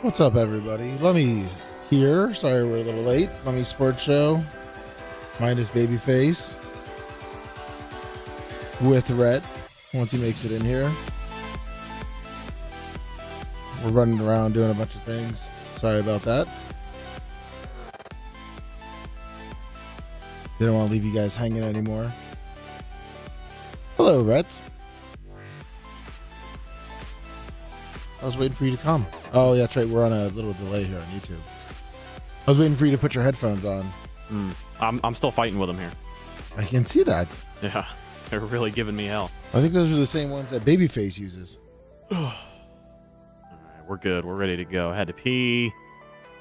What's up, everybody? Lummy here. Sorry we're a little late. Lummy Sports Show. Minus Babyface. With Rhett, once he makes it in here. We're running around doing a bunch of things. Sorry about that. Didn't want to leave you guys hanging anymore. Hello, Rhett. I was waiting for you to come. Oh, yeah, that's right. We're on a little delay here on YouTube. I was waiting for you to put your headphones on. I'm still fighting with them here. I can see that. Yeah, they're really giving me hell. I think those are the same ones that Babyface uses. All right, we're good. We're ready to go. Had to pee,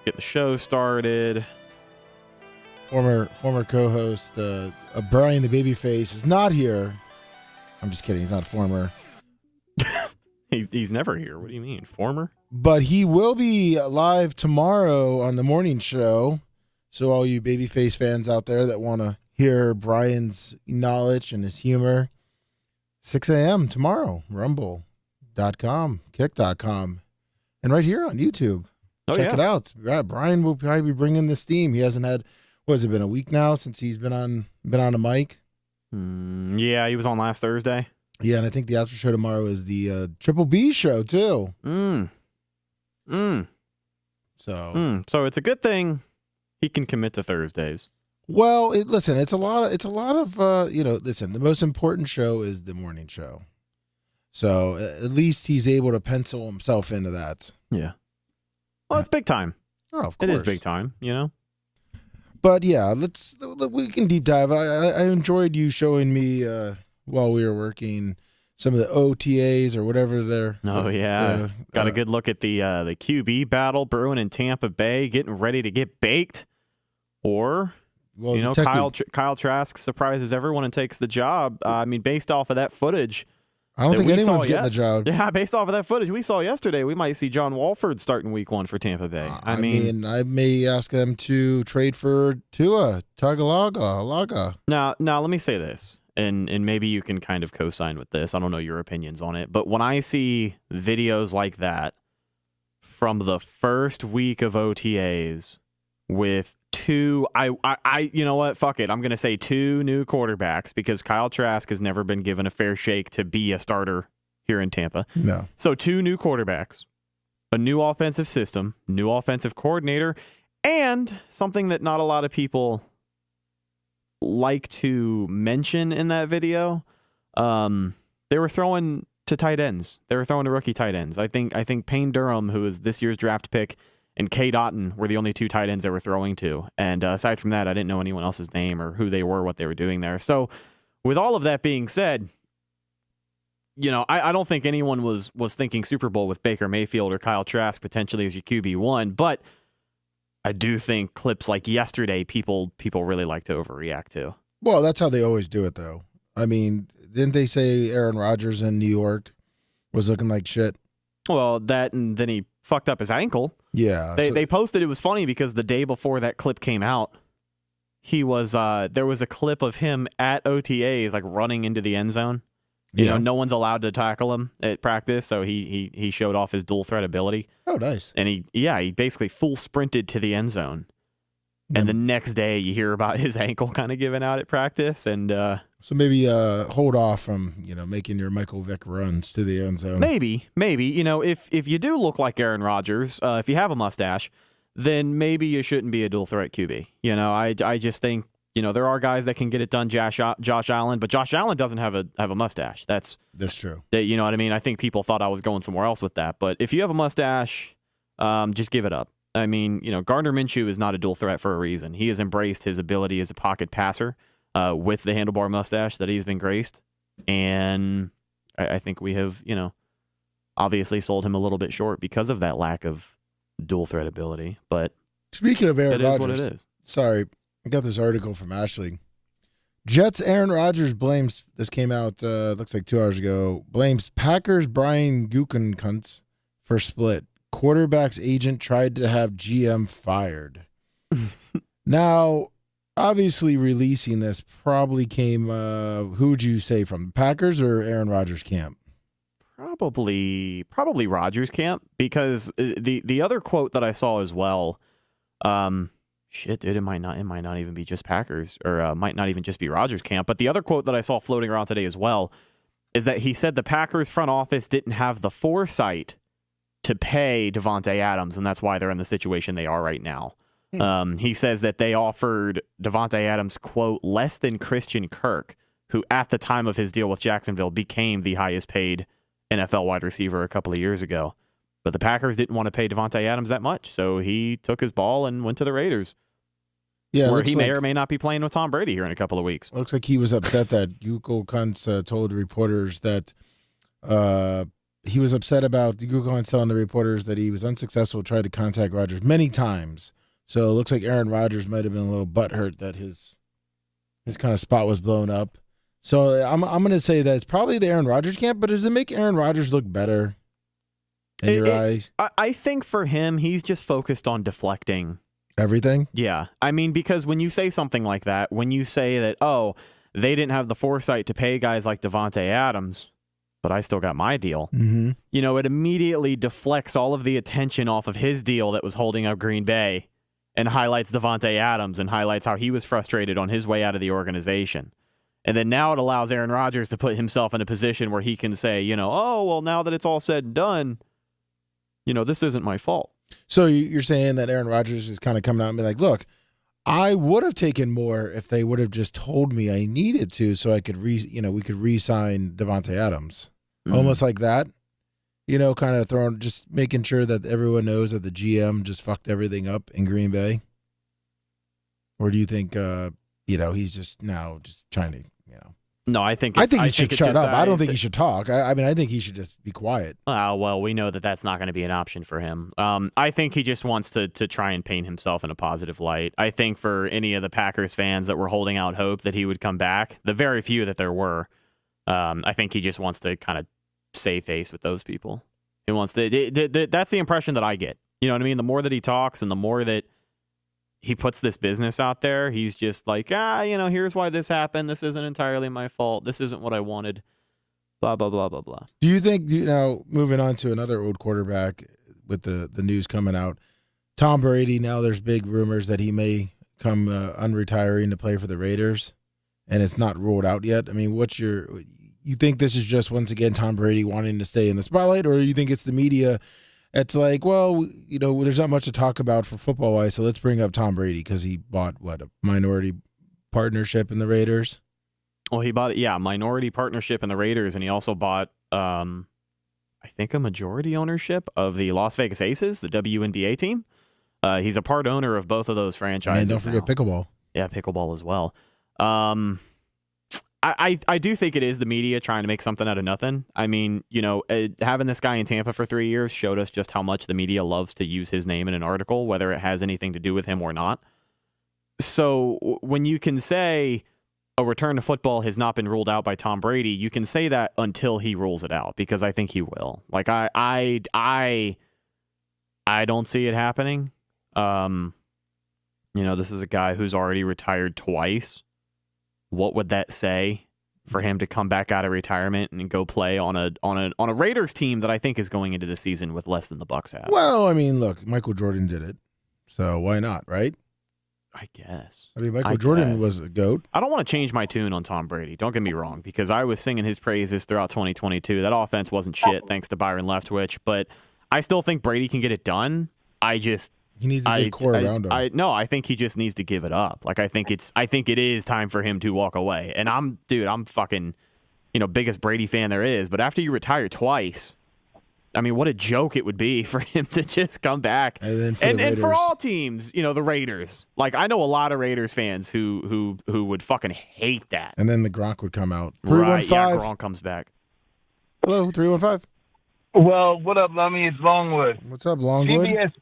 get the show started. Former co-host Brian the Babyface is not here. I'm just kidding. He's not former. He's never here. What do you mean, former? But he will be live tomorrow on the morning show. So all you Babyface fans out there that want to hear Brian's knowledge and his humor, 6 a.m. tomorrow, rumble.com, kick.com, and right here on YouTube. Check it out. Yeah, Brian will probably be bringing this theme. He hasn't had, what has it been, a week now since he's been on a mic? Yeah, he was on last Thursday. Yeah, and I think the after show tomorrow is the Triple B show too. So it's a good thing he can commit to Thursdays. Well, listen, it's a lot of listen, the most important show is the morning show. So at least he's able to pencil himself into that. Yeah. Well, it's big time. Oh, of course. It is big time, you know? But yeah, we can deep dive. I enjoyed you showing me while we were working some of the OTAs or whatever they're. Oh yeah, got a good look at the QB battle brewing in Tampa Bay, getting ready to get baked. Or, Kyle Trask surprises everyone and takes the job. I mean, based off of that footage, I don't think anyone's getting the job. Yeah, based off of that footage we saw yesterday, we might see John Walford starting week 1 for Tampa Bay. I mean, I may ask them to trade for Tua Tagovailoa. Now, let me say this. And maybe you can kind of co-sign with this. I don't know your opinions on it. But when I see videos like that from the first week of OTAs with two, you know what? Fuck it. I'm going to say 2 new quarterbacks because Kyle Trask has never been given a fair shake to be a starter here in Tampa. No. So 2 new quarterbacks, a new offensive system, new offensive coordinator, and something that not a lot of people like to mention in that video, they were throwing to tight ends. They were throwing to rookie tight ends. I think Payne Durham, who is this year's draft pick, and K. Dotton were the only 2 tight ends they were throwing to. And aside from that, I didn't know anyone else's name or who they were, what they were doing there. So with all of that being said, I don't think anyone was thinking Super Bowl with Baker Mayfield or Kyle Trask potentially as your QB1, but I do think clips like yesterday, people really like to overreact to. Well, that's how they always do it, though. I mean, didn't they say Aaron Rodgers in New York was looking like shit? Well, that, and then he fucked up his ankle. Yeah. They posted, it was funny because the day before that clip came out, he was there was a clip of him at OTAs like running into the end zone. You know, no one's allowed to tackle him at practice, so he showed off his dual threat ability. Oh, nice. And he basically full sprinted to the end zone. And the next day you hear about his ankle kind of giving out at practice. And so maybe hold off from, making your Michael Vick runs to the end zone. Maybe. If you do look like Aaron Rodgers, if you have a mustache, then maybe you shouldn't be a dual threat QB. I just think, there are guys that can get it done, Josh Allen, but Josh Allen doesn't have a mustache. That's true. You know what I mean? I think people thought I was going somewhere else with that. But if you have a mustache, just give it up. I mean, Gardner Minshew is not a dual threat for a reason. He has embraced his ability as a pocket passer with the handlebar mustache that he's been graced. And I think we have, obviously sold him a little bit short because of that lack of dual threat ability. But speaking of Aaron Rodgers, is what it is. Sorry. I got this article from Ashley. Jets Aaron Rodgers blames, this came out, looks like 2 hours ago, blames Packers Brian Gutekunst for split. Quarterback's agent tried to have GM fired. Now, obviously releasing this probably came, who would you say, from the Packers or Aaron Rodgers camp? Probably Rodgers camp, because the other quote that I saw as well, shit, dude, it might not even be just Packers, or might not even just be Rodgers camp. But the other quote that I saw floating around today as well is that he said the Packers front office didn't have the foresight to pay Davante Adams, and that's why they're in the situation they are right now. He says that they offered Davante Adams, quote, less than Christian Kirk, who at the time of his deal with Jacksonville became the highest paid NFL wide receiver a couple of years ago. But the Packers didn't want to pay Davante Adams that much, so he took his ball and went to the Raiders. Yeah, where he may or may not be playing with Tom Brady here in a couple of weeks. Looks like he was upset that Gutekunst told reporters that he was upset about Gutekunst telling the reporters that he was unsuccessful, tried to contact Rodgers many times. So it looks like Aaron Rodgers might have been a little butthurt that his kind of spot was blown up. So I'm going to say that it's probably the Aaron Rodgers camp, but does it make Aaron Rodgers look better in your eyes? I think for him, he's just focused on deflecting everything. Yeah. I mean, because when you say something like that, when you say that, oh, they didn't have the foresight to pay guys like Davante Adams, but I still got my deal, you know, it immediately deflects all of the attention off of his deal that was holding up Green Bay and highlights Davante Adams and highlights how he was frustrated on his way out of the organization. And then now it allows Aaron Rodgers to put himself in a position where he can say, you know, oh, well, now that it's all said and done, you know, this isn't my fault. So you're saying that Aaron Rodgers is kind of coming out and be like, look, I would have taken more if they would have just told me I needed to, so I could we could re-sign Davante Adams. Almost like that, you know, kind of just making sure that everyone knows that the GM just fucked everything up in Green Bay. Or do you think, he's just now just trying to, No, I think he should shut up. I don't think he should talk. I mean, I think he should just be quiet. Well, we know that that's not going to be an option for him. I think he just wants to try and paint himself in a positive light. I think for any of the Packers fans that were holding out hope that he would come back, the very few that there were, I think he just wants to kind of save face with those people. He wants to. That's the impression that I get. You know what I mean? The more that he talks and the more that he puts this business out there, he's just like, here's why this happened. This isn't entirely my fault. This isn't what I wanted. Blah, blah, blah, blah, blah. Do you think, moving on to another old quarterback with the news coming out, Tom Brady, now there's big rumors that he may come unretiring to play for the Raiders, and it's not ruled out yet. I mean, you think this is just, once again, Tom Brady wanting to stay in the spotlight, or you think it's the media? It's like, well, there's not much to talk about for football-wise, so let's bring up Tom Brady because he bought, a minority partnership in the Raiders? Well, he bought, minority partnership in the Raiders, and he also bought, I think, a majority ownership of the Las Vegas Aces, the WNBA team. He's a part owner of both of those franchises. And don't forget pickleball. Yeah, pickleball as well. I do think it is the media trying to make something out of nothing. I mean, having this guy in Tampa for 3 years showed us just how much the media loves to use his name in an article, whether it has anything to do with him or not. So when you can say a return to football has not been ruled out by Tom Brady, you can say that until he rules it out, because I think he will. Like, I don't see it happening. This is a guy who's already retired twice. What would that say for him to come back out of retirement and go play on a Raiders team that I think is going into the season with less than the Bucs have? Well, I mean, look, Michael Jordan did it, so why not, right? I guess. I mean, Michael Jordan was a GOAT. I don't want to change my tune on Tom Brady. Don't get me wrong, because I was singing his praises throughout 2022. That offense wasn't shit, thanks to Byron Leftwich, but I still think Brady can get it done. He needs a good core around him. No, I think he just needs to give it up. Like, I think it is time for him to walk away. And I'm fucking, biggest Brady fan there is. But after you retire twice, I mean, what a joke it would be for him to just come back. And for all teams, the Raiders. Like, I know a lot of Raiders fans who would fucking hate that. And then the Gronk would come out. 315. Right, yeah, Gronk comes back. Hello, 315. Well, what up, Lummy? It's Longwood. What's up, Longwood?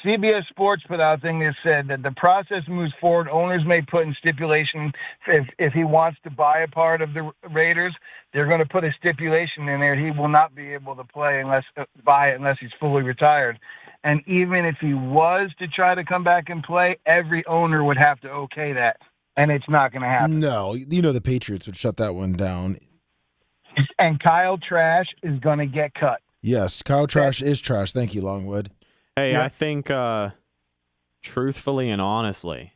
CBS Sports put out a thing that said that the process moves forward. Owners may put in stipulation if he wants to buy a part of the Raiders, they're going to put a stipulation in there. He will not be able to play unless he's fully retired. And even if he was to try to come back and play, every owner would have to okay that, and it's not going to happen. No, the Patriots would shut that one down. And Kyle Trash is going to get cut. Yes, Kyle Trash is trash. Thank you, Longwood. Hey, Yeah. I think, truthfully and honestly,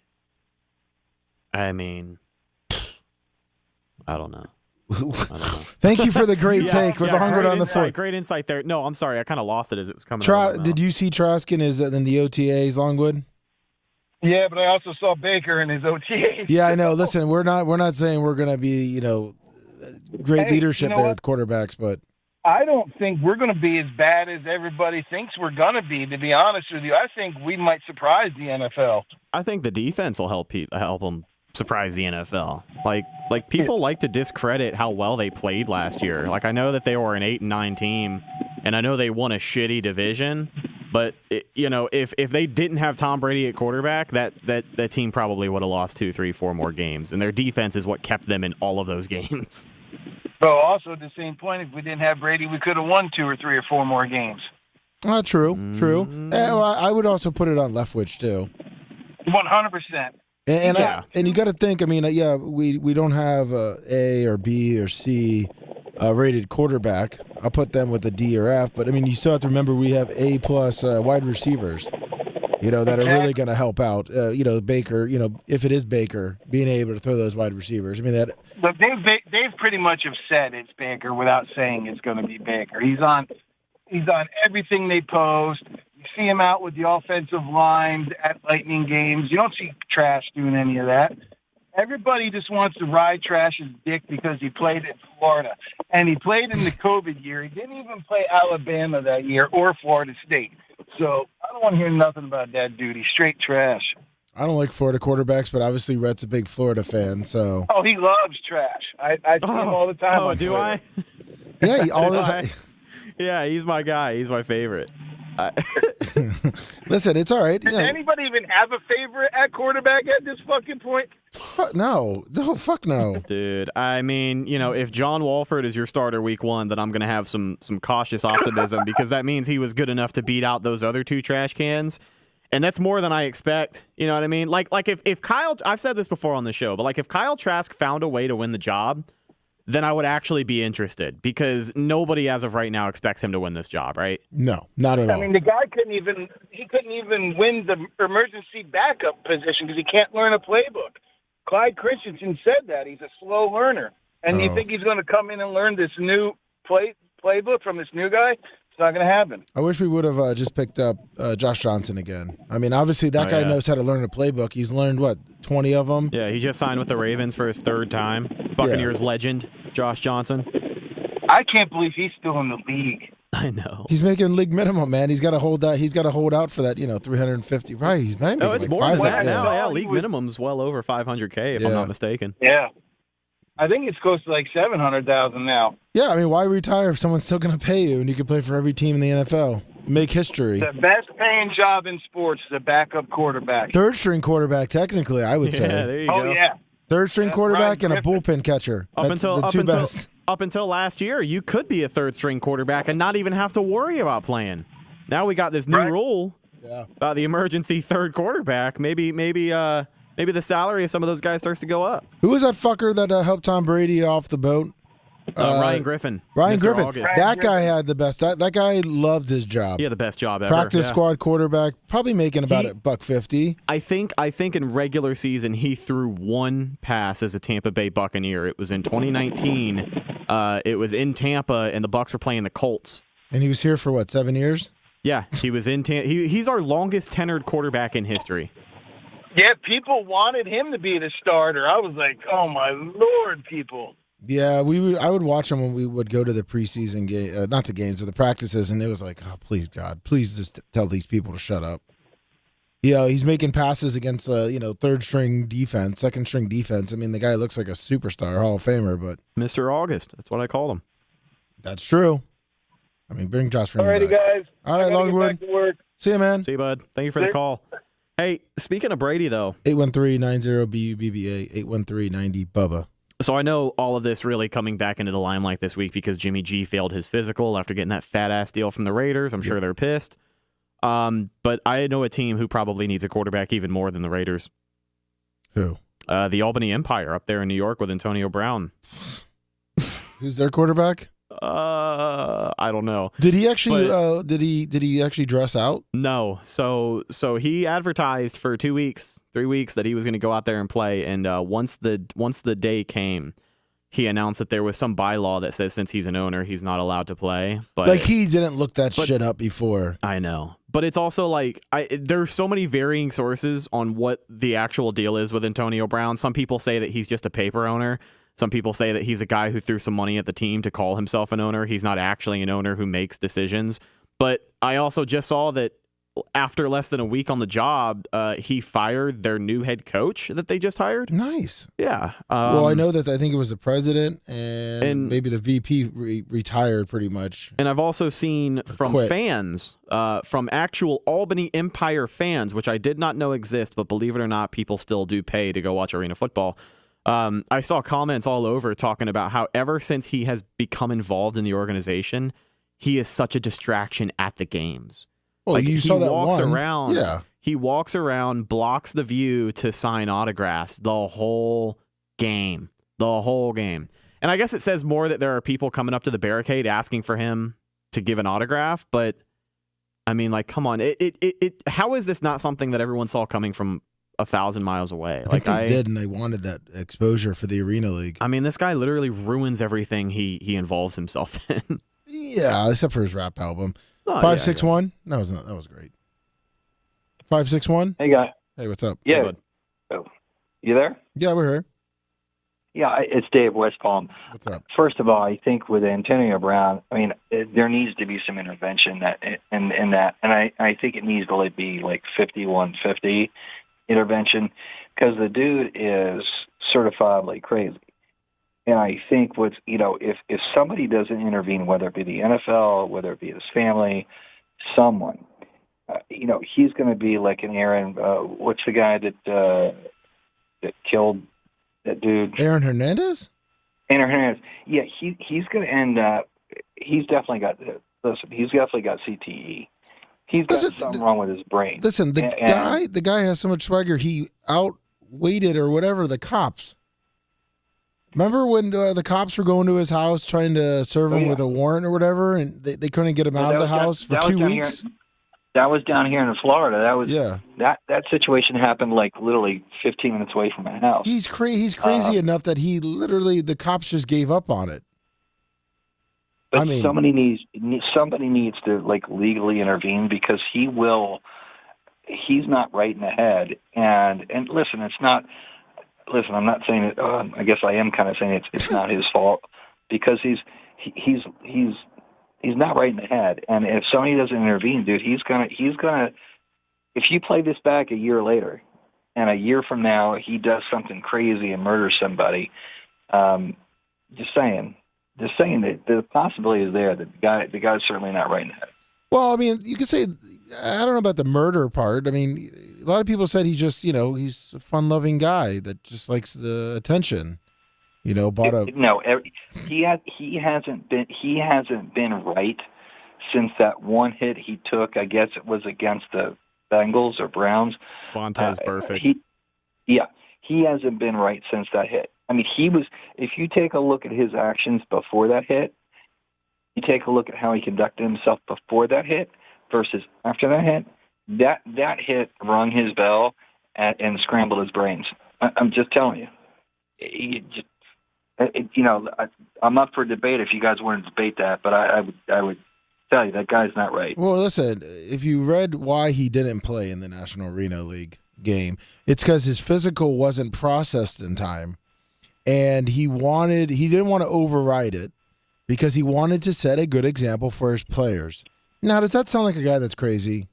I mean, I don't know. Thank you for the great take with Longwood on the foot. Great insight there. No, I'm sorry. I kind of lost it as it was coming out. Did you see Trask in the OTAs, Longwood? Yeah, but I also saw Baker in his OTA. Yeah, I know. Listen, we're not saying we're going to be, great leadership there with quarterbacks, but I don't think we're going to be as bad as everybody thinks we're going to be, to be honest with you. I think we might surprise the NFL. I think the defense will help them surprise the NFL. Like people like to discredit how well they played last year. Like, I know that they were an 8-9 team, and I know they won a shitty division, but if they didn't have Tom Brady at quarterback, that team probably would have lost 2, 3, 4 more games, and their defense is what kept them in all of those games. But also at the same point, if we didn't have Brady, we could have won 2 or 3 or 4 more games. True. Well, I would also put it on Leftwich too. 100%. And you got to think. I mean, we don't have A or B or C rated quarterback. I'll put them with a D or F. But I mean, you still have to remember we have A+ wide receivers. That are really going to help out. Baker. If it is Baker, being able to throw those wide receivers. I mean that. But they've pretty much have said it's Baker without saying it's going to be Baker. He's on everything they post. You see him out with the offensive lines at Lightning games. You don't see Trash doing any of that. Everybody just wants to ride Trash's dick because he played in Florida. And he played in the COVID year. He didn't even play Alabama that year or Florida State. So I don't want to hear nothing about that dude. He's straight trash. I don't like Florida quarterbacks, but obviously Rhett's a big Florida fan, so. Oh, he loves Trash. I see him all the time. Oh, do I? Yeah, all the time. Yeah, he's my guy. He's my favorite. Listen, it's all right. Does anybody even have a favorite at quarterback at this fucking point? No, fuck no. Dude, I mean, if John Walford is your starter week 1, then I'm going to have some cautious optimism because that means he was good enough to beat out those other 2 trash cans. And that's more than I expect. You know what I mean? Like if Kyle, I've said this before on the show, but like if Kyle Trask found a way to win the job, then I would actually be interested because nobody as of right now expects him to win this job, right? No, not at all. I mean, the guy couldn't even win the emergency backup position because he can't learn a playbook. Clyde Christensen said that. He's a slow learner. And you think he's going to come in and learn this new playbook from this new guy? It's not going to happen. I wish we would have just picked up Josh Johnson again. I mean, obviously that guy knows how to learn a playbook. He's learned, 20 of them? Yeah, he just signed with the Ravens for his 3rd time. Buccaneers legend, Josh Johnson. I can't believe he's still in the league. I know. He's making league minimum, man. He's got to hold that. He's got to hold out for that, 350. Right? He's making it's more than that now. Yeah, league was... minimum's well over $500K if I'm not mistaken. Yeah. I think it's close to like $700,000 now. Yeah, I mean, why retire if someone's still going to pay you and you can play for every team in the NFL? Make history. The best paying job in sports is a backup quarterback. 3rd string quarterback, technically, I would say. Yeah, there you go. Oh, yeah. 3rd string quarterback and a bullpen catcher. That's the two best. Up until last year, you could be a 3rd string quarterback and not even have to worry about playing. Now we got this new rule about the emergency 3rd quarterback. Maybe the salary of some of those guys starts to go up. Who was that fucker that helped Tom Brady off the boat? Ryan Griffin. Ryan Mr. Griffin. August. That guy had the best. That guy loved his job. He had the best job ever. Practice squad quarterback, probably making about $150. I think in regular season he threw 1 pass as a Tampa Bay Buccaneer. It was in 2019. It was in Tampa, and the Bucs were playing the Colts. And he was here for 7 years? Yeah, he was in Tampa. He's our longest tenured quarterback in history. Yeah, people wanted him to be the starter. I was like, oh my Lord, people. Yeah, I would watch him when we would go to the preseason game, not the games, but the practices, and it was like, oh, please, God, please just tell these people to shut up. He's making passes against, 3rd string defense, 2nd string defense. I mean, the guy looks like a superstar, Hall of Famer, but Mr. August, that's what I called him. That's true. I mean, bring Josh Freeman back. Alrighty, guys. All right, Longwood. See you, man. See you, bud. Thank you for the call. Hey, speaking of Brady, though. 813-90-BUBBA, 813-90-BUBBA. So I know all of this really coming back into the limelight this week because Jimmy G failed his physical after getting that fat-ass deal from the Raiders. I'm sure they're pissed. But I know a team who probably needs a quarterback even more than the Raiders. Who? The Albany Empire up there in New York with Antonio Brown. Who's their quarterback? I don't know. Did he actually? But- Did he actually dress out? No. So he advertised for 2 weeks, 3 weeks that he was going to go out there and play. And once the day came, he announced that there was some bylaw that says since he's an owner, he's not allowed to play. But Like he didn't look that shit up before. I know, but it's also like there's so many varying sources on what the actual deal is with Antonio Brown. Some people say that he's just a paper owner. Some people say that he's a guy who threw some money at the team to call himself an owner. He's not actually an owner who makes decisions. But I also just saw that after less than a week on the job, he fired their new head coach that they just hired. Nice. Yeah. Well, I know that I think it was the president and maybe the VP retired pretty much. And I've also seen from fans, from actual Albany Empire fans, which I did not know exist, but believe it or not, people still do pay to go watch arena football. I saw comments all over talking about how ever since he has become involved in the organization, he is such a distraction at the games. Well, like, you saw that walks one. around. Yeah. He walks around, blocks the view to sign autographs the whole game. The whole game. And I guess it says more that there are people coming up to the barricade asking for him to give an autograph, but I mean, like, come on. How is this not something that everyone saw coming from 1,000 miles away? I think they did, and they wanted that exposure for the Arena League. I mean, this guy literally ruins everything he involves himself in. Yeah, except for his rap album. Oh, 561. That was great. 561. Hey, guy. Hey, what's up? Yeah. Hey, bud. Oh, you there? Yeah, we're here. Yeah, it's Dave, West Palm. What's up? First of all, I think with Antonio Brown, I mean, there needs to be some intervention in that, and I think it needs to be like 51-50 intervention, because the dude is certifiably crazy. And I think if somebody doesn't intervene, whether it be the NFL, whether it be his family, someone, he's going to be like an Aaron. What's the guy that killed that dude? Aaron Hernandez? Aaron Hernandez. Yeah, he's going to end up. He's definitely got. Listen, he's definitely got CTE. He's got something wrong with his brain. Listen, the guy has so much swagger. He outweighted or whatever the cops. Remember when the cops were going to his house trying to serve him with a warrant or whatever, and they couldn't get him out of the house for 2 weeks? That was down here in Florida. That situation happened like literally 15 minutes away from my house. He's crazy enough that the cops just gave up on it. But somebody needs to like legally intervene, because he's not right in the head. And listen, it's not. Listen, I'm not saying it. I guess I am kind of saying it's not his fault, because he's not right in the head. And if somebody doesn't intervene, dude, he's gonna. If you play this back a year later, and a year from now he does something crazy and murders somebody, just saying that the possibility is there that the guy's certainly not right in the head. Well, I mean, you could say, I don't know about the murder part. I mean, a lot of people said he's just, he's a fun-loving guy that just likes the attention. He hasn't been right since that one hit he took. I guess it was against the Bengals or Browns. Fontes perfect. He hasn't been right since that hit. I mean, if you take a look at his actions before that hit, you take a look at how he conducted himself before that hit versus after that hit, that hit rung his bell and scrambled his brains. I'm just telling you. I'm up for debate if you guys want to debate that, but I would tell you that guy's not right. Well, listen, if you read why he didn't play in the National Arena League game, it's because his physical wasn't processed in time, and he didn't want to override it, because he wanted to set a good example for his players. Now, does that sound like a guy that's crazy?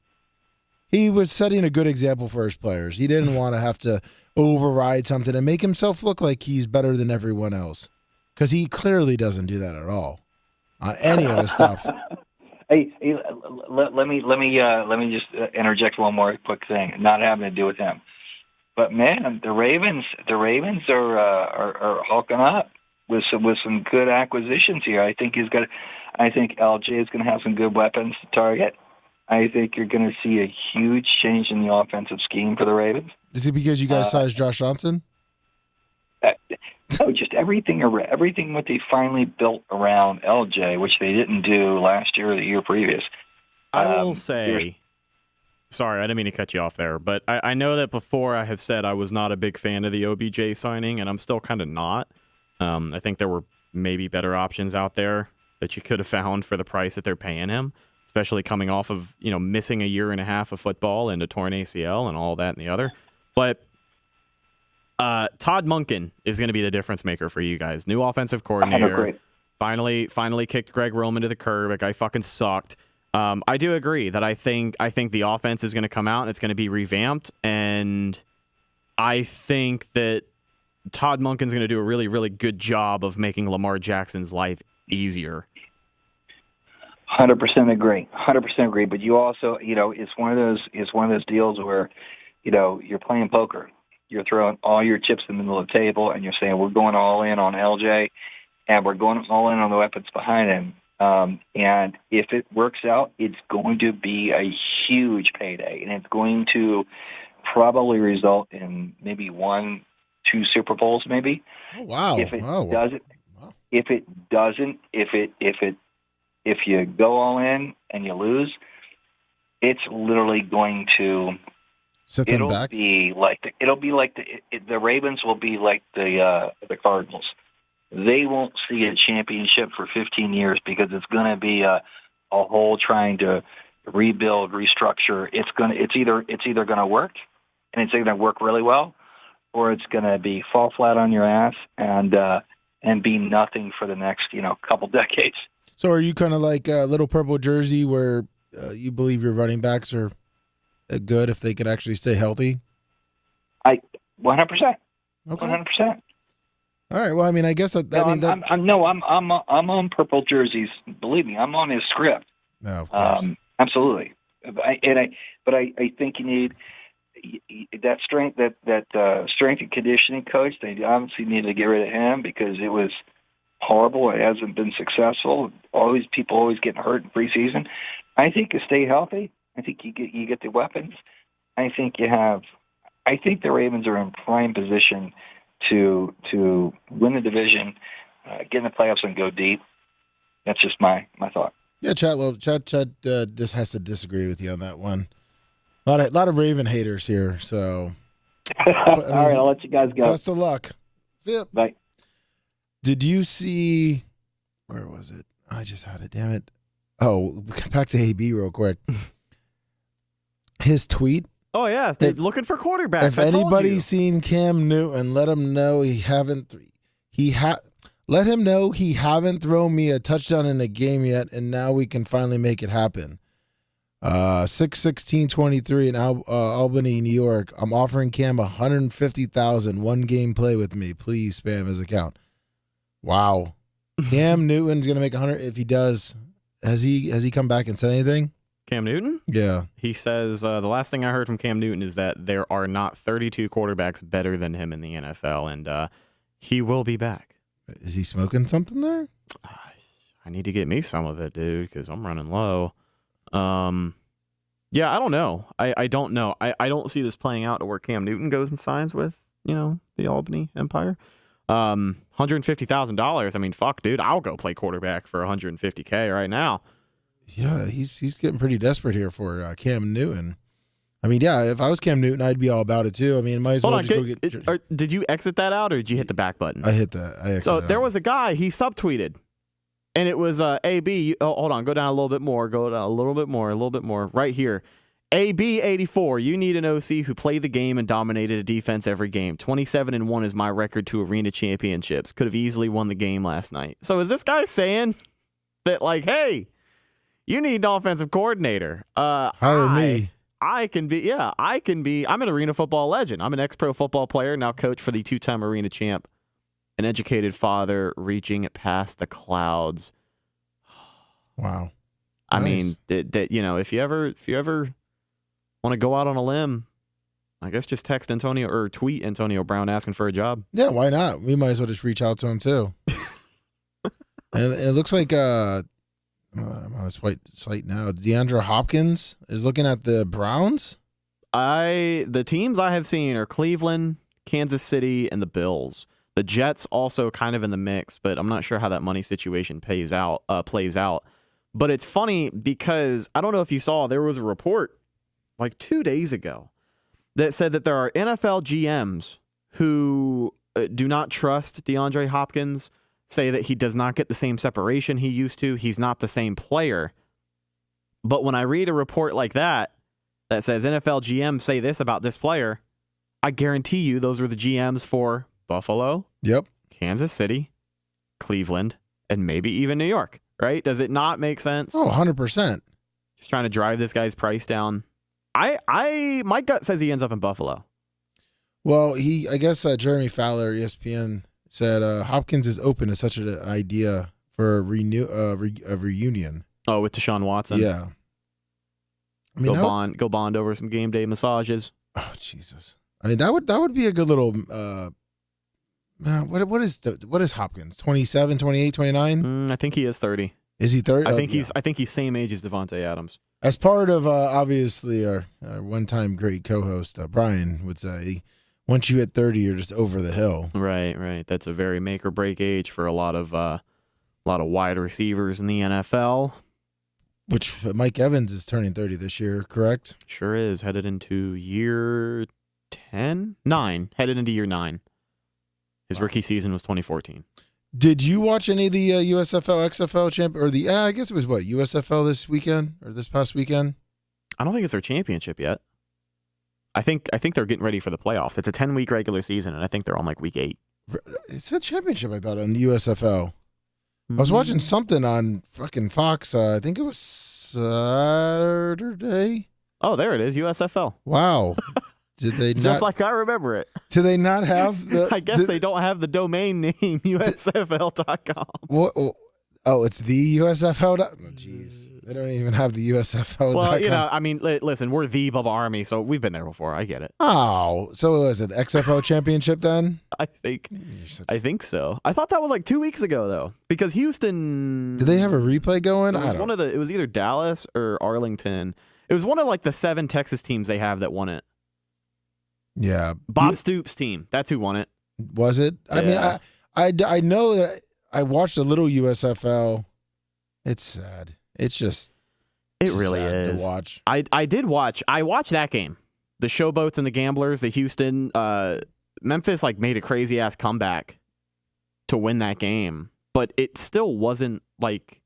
He was setting a good example for his players. He didn't want to have to override something and make himself look like he's better than everyone else, because he clearly doesn't do that at all on any of his stuff. Hey, let me just interject one more quick thing, not having to do with him. But man, the Ravens are hulking up with some good acquisitions here. I think LJ is going to have some good weapons to target. I think you're going to see a huge change in the offensive scheme for the Ravens. Is it because you guys sized Josh Johnson? No, just everything what they finally built around LJ, which they didn't do last year or the year previous. I will say, sorry, I didn't mean to cut you off there, but I know that before I have said I was not a big fan of the OBJ signing, and I'm still kind of not. I think there were maybe better options out there that you could have found for the price that they're paying him, especially coming off of missing a year and a half of football and a torn ACL and all that and the other. But Todd Monken is going to be the difference maker for you guys. New offensive coordinator. Finally kicked Greg Roman to the curb. That guy fucking sucked. I do agree that I think the offense is going to come out and it's going to be revamped, and I think that Todd Monken's going to do a really, really good job of making Lamar Jackson's life easier. 100% agree. 100% agree. But you also, it's one of those deals where, you're playing poker. You're throwing all your chips in the middle of the table, and you're saying we're going all in on LJ, and we're going all in on the weapons behind him. And if it works out, it's going to be a huge payday, and it's going to probably result in maybe 1-2 Super Bowls, maybe. Oh wow! If you go all in and you lose, it's literally going to. Set them back. It'll be like the Ravens will be like the Cardinals. They won't see a championship for 15 years because it's going to be a whole trying to rebuild, restructure. It's either going to work, and it's either going to work really well, or it's going to be fall flat on your ass and be nothing for the next couple decades. So are you kind of like a little purple jersey where you believe your running backs are good if they could actually stay healthy? 100%. Okay. 100%. All right. Well, I mean, I guess I'm on purple jerseys. Believe me, I'm on his script. No, of course. Absolutely. But I think you need that strength, strength and conditioning coach. They obviously need to get rid of him because it was horrible. It hasn't been successful. People always getting hurt in preseason. I think you stay healthy. I think you get the weapons. I think the Ravens are in prime position to win the division, get in the playoffs, and go deep. That's just my thought. Yeah, Chad just has to disagree with you on that one. A lot of Raven haters here, so. All right, I'll let you guys go. Best of luck. Zip. Bye. Did you see? Where was it? I just had it. Damn it. Oh, back to AB real quick. His tweet. Oh yeah, they're looking for quarterbacks. If anybody's seen Cam Newton, let him know let him know he haven't thrown me a touchdown in a game yet, and now we can finally make it happen. 6/16/23 in Albany, New York. I'm offering Cam $150,000 one game play with me. Please spam his account. Wow, Cam Newton's gonna make 100 if he does. Has he come back and said anything? Cam Newton? Yeah. He says, the last thing I heard from Cam Newton is that there are not 32 quarterbacks better than him in the NFL, and he will be back. Is he smoking something there? I need to get me some of it, dude, because I'm running low. Yeah, I don't know. I don't know. I don't see this playing out to where Cam Newton goes and signs with, the Albany Empire. $150,000. I mean, fuck, dude. I'll go play quarterback for $150K right now. Yeah, he's getting pretty desperate here for Cam Newton. I mean, yeah, if I was Cam Newton, I'd be all about it too. I mean, might as well just go get. Did you exit that out, or did you hit the back button? I hit that. So there was a guy, he subtweeted, and it was AB. Hold on, go down a little bit more. Go down a little bit more. Right here. AB84, you need an OC who played the game and dominated a defense every game. 27-1 is my record to arena championships. Could have easily won the game last night. So is this guy saying that, like, hey, you need an offensive coordinator? Hire me. I'm an arena football legend. I'm an ex-pro football player, now coach for the two-time arena champ, an educated father reaching past the clouds. Wow. I mean, if you ever want to go out on a limb, I guess just text Antonio or tweet Antonio Brown asking for a job. Yeah, why not? We might as well just reach out to him too. And it looks like I'm on his site now. DeAndre Hopkins is looking at the Browns. The teams I have seen are Cleveland, Kansas City, and the Bills. The Jets also kind of in the mix, but I'm not sure how that money situation plays out. But it's funny because I don't know if you saw, there was a report like 2 days ago that said that there are NFL GMs who do not trust DeAndre Hopkins, say that he does not get the same separation he used to. He's not the same player. But when I read a report like that says NFL GMs say this about this player, I guarantee you those are the GMs for Buffalo, Yep. Kansas City, Cleveland, and maybe even New York, right? Does it not make sense? Oh, 100%. Just trying to drive this guy's price down. My gut says he ends up in Buffalo. Well, I guess Jeremy Fowler, ESPN, said Hopkins is open to such an idea for a reunion. Oh, with Deshaun Watson. Yeah. I mean, go bond over some game day massages. Oh, Jesus. I mean, that would be a good little. What is Hopkins? 27, 28, 29? I think he is 30. Is he 30? I think he's same age as Devontae Adams. As part of obviously our one-time great co-host Brian would say, once you hit 30, you're just over the hill. Right. That's a very make or break age for a lot of wide receivers in the NFL. Which Mike Evans is turning 30 this year, correct? Sure is. Headed into year 9. Headed into year 9. His rookie season was 2014. Did you watch any of the USFL, XFL champ, or the? I guess it was USFL this weekend or this past weekend. I don't think it's their championship yet. I think they're getting ready for the playoffs. It's a 10-week regular season, and I think they're on like week 8. It's a championship, I thought, on the USFL. I was watching something on fucking Fox. I think it was Saturday. Oh, there it is, USFL. Wow. Did they just like I remember it? Do they not have the? I guess they don't have the domain name USFL.com. What? Oh, it's the USFL. Oh, jeez. They don't even have the USFL. Well, I mean, listen, we're the Bubba Army, so we've been there before. I get it. Oh, so was it XFL championship then? I think so. I thought that was like 2 weeks ago though, because Houston. Did they have a replay going? It was either Dallas or Arlington. It was one of like the 7 Texas teams they have that won it. Yeah, Bob Stoops' team. That's who won it. Was it? Yeah. I mean, I know that I watched a little USFL. It's sad. It's just. It really is to watch. I did watch. I watched that game. The Showboats and the Gamblers. The Houston. Memphis made a crazy ass comeback to win that game, but it still wasn't like.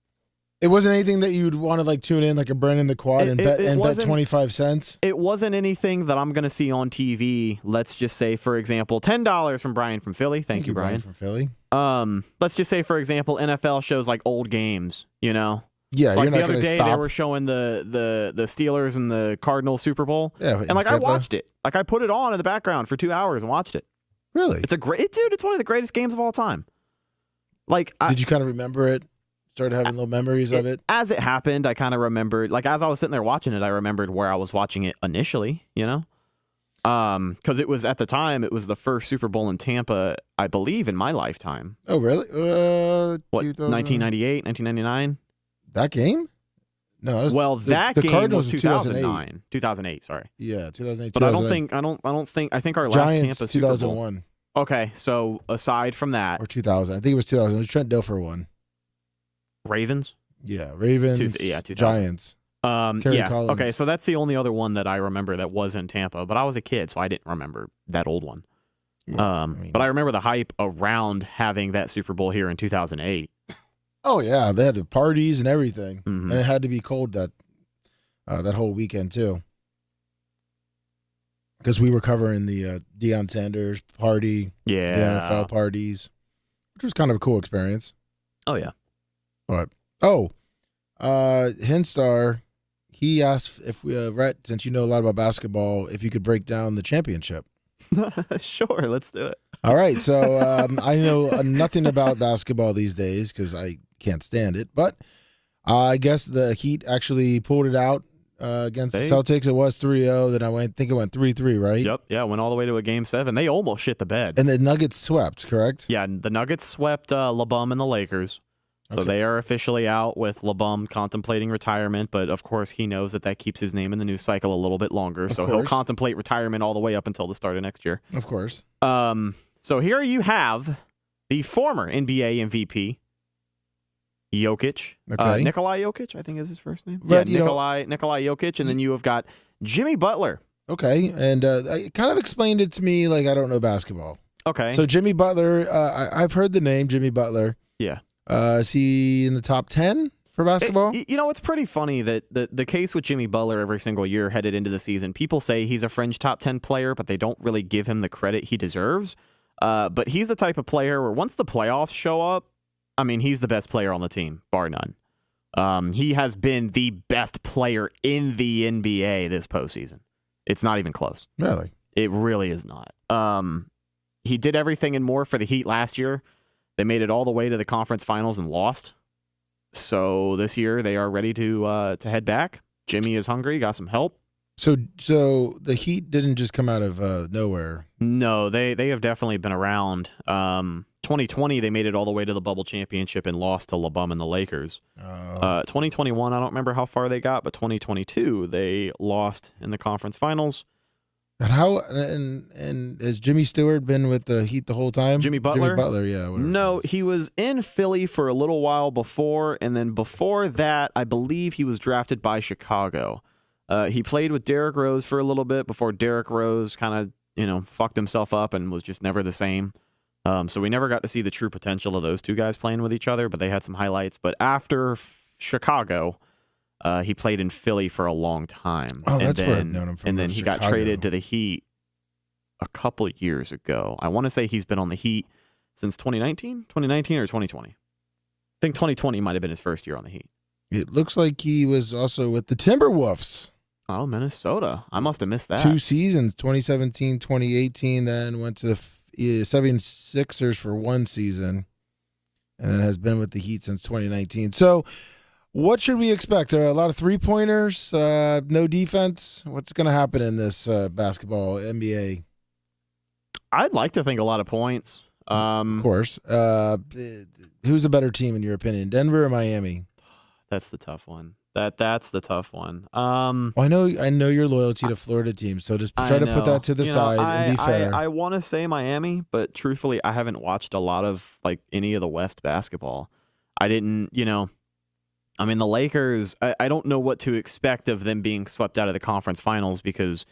It wasn't anything that you'd want to tune in like a Brandon the Quad and bet 25 cents. It wasn't anything that I'm going to see on TV. Let's just say, for example, $10 from Brian from Philly. Thank you, Brian. From Philly. Let's just say, for example, NFL shows like old games. Yeah, like you're not the other day stop. they were showing the Steelers and the Cardinals Super Bowl. Yeah, and I watched it. I put it on in the background for 2 hours and watched it. Really? It's it's one of the greatest games of all time. Did you kind of remember it? Started having little memories of it? As it happened, I kind of remembered, as I was sitting there watching it, I remembered where I was watching it initially, because it was, at the time, it was the first Super Bowl in Tampa, I believe, in my lifetime. Oh, really? 1998, 1999? That game? No, it was that the game Cardinals was 2009. 2008, sorry. Yeah, 2008. But I think our last Giants, Tampa Super Bowl. 2001. Okay, so aside from that. Or 2000. I think it was 2000. It was Trent Dilfer one. Ravens? Yeah, Ravens. 2000. Giants. Yeah. Collins. Okay, so that's the only other one that I remember that was in Tampa, but I was a kid, so I didn't remember that old one. Yeah, but I remember the hype around having that Super Bowl here in 2008. Oh yeah, they had the parties and everything, Mm-hmm. and it had to be cold that whole weekend too, because we were covering the Deion Sanders party, the NFL parties, which was kind of a cool experience. Oh yeah. But Hinstar, he asked if we, Rhett, since you know a lot about basketball, if you could break down the championship. Sure, let's do it. All right, so I know nothing about basketball these days because I can't stand it, but I guess the Heat actually pulled it out against the Celtics. It was 3-0, then I think it went 3-3, right? Yep, yeah, went all the way to a Game 7. They almost shit the bed. And the Nuggets swept, correct? Yeah, the Nuggets swept LeBum and the Lakers. So they are officially out with LeBum contemplating retirement, but of course he knows that keeps his name in the news cycle a little bit longer, so he'll contemplate retirement all the way up until the start of next year. Of course. So here you have the former NBA MVP, Jokic. Okay. Nikolai Jokic, I think is his first name. But, Nikolai Jokic. And then you have got Jimmy Butler. Okay, and I kind of explained it to me like I don't know basketball. Okay. So Jimmy Butler, I've heard the name Jimmy Butler. Yeah. Is he in the top 10 for basketball? It's pretty funny that the case with Jimmy Butler every single year headed into the season, people say he's a fringe top 10 player, but they don't really give him the credit he deserves. But he's the type of player where once the playoffs show up, I mean, he's the best player on the team, bar none. He has been the best player in the NBA this postseason. It's not even close. Really? It really is not. He did everything and more for the Heat last year. They made it all the way to the conference finals and lost. So this year they are ready to head back. Jimmy is hungry, got some help. So the Heat didn't just come out of nowhere. No, they have definitely been around. 2020 they made it all the way to the bubble championship and lost to LeBum and the Lakers. 2021 I don't remember how far they got, but 2022 they lost in the conference finals. And and has Jimmy Stewart been with the Heat the whole time? Jimmy Butler? Jimmy Butler, yeah. No, he was in Philly for a little while before, and then before that, I believe he was drafted by Chicago. He played with Derrick Rose for a little bit before Derrick Rose kind of, fucked himself up and was just never the same. So we never got to see the true potential of those two guys playing with each other, but they had some highlights. But after Chicago, he played in Philly for a long time. Oh, that's where I've known him from. And then he got traded to the Heat a couple of years ago. I want to say he's been on the Heat since 2019 or 2020. I think 2020 might have been his first year on the Heat. It looks like he was also with the Timberwolves. Oh, Minnesota. I must have missed that. 2 seasons, 2017, 2018, then went to the 76ers for 1 season, and then has been with the Heat since 2019. So what should we expect? A lot of three-pointers, no defense? What's going to happen in this basketball NBA? I'd like to think a lot of points. Of course. Who's a better team in your opinion, Denver or Miami? That's the tough one. That's the tough one. Well, I know your loyalty to Florida teams, so just try to put that to the side and be fair. I want to say Miami, but truthfully, I haven't watched a lot of any of the West basketball. I didn't, I mean, the Lakers, I don't know what to expect of them being swept out of the conference finals because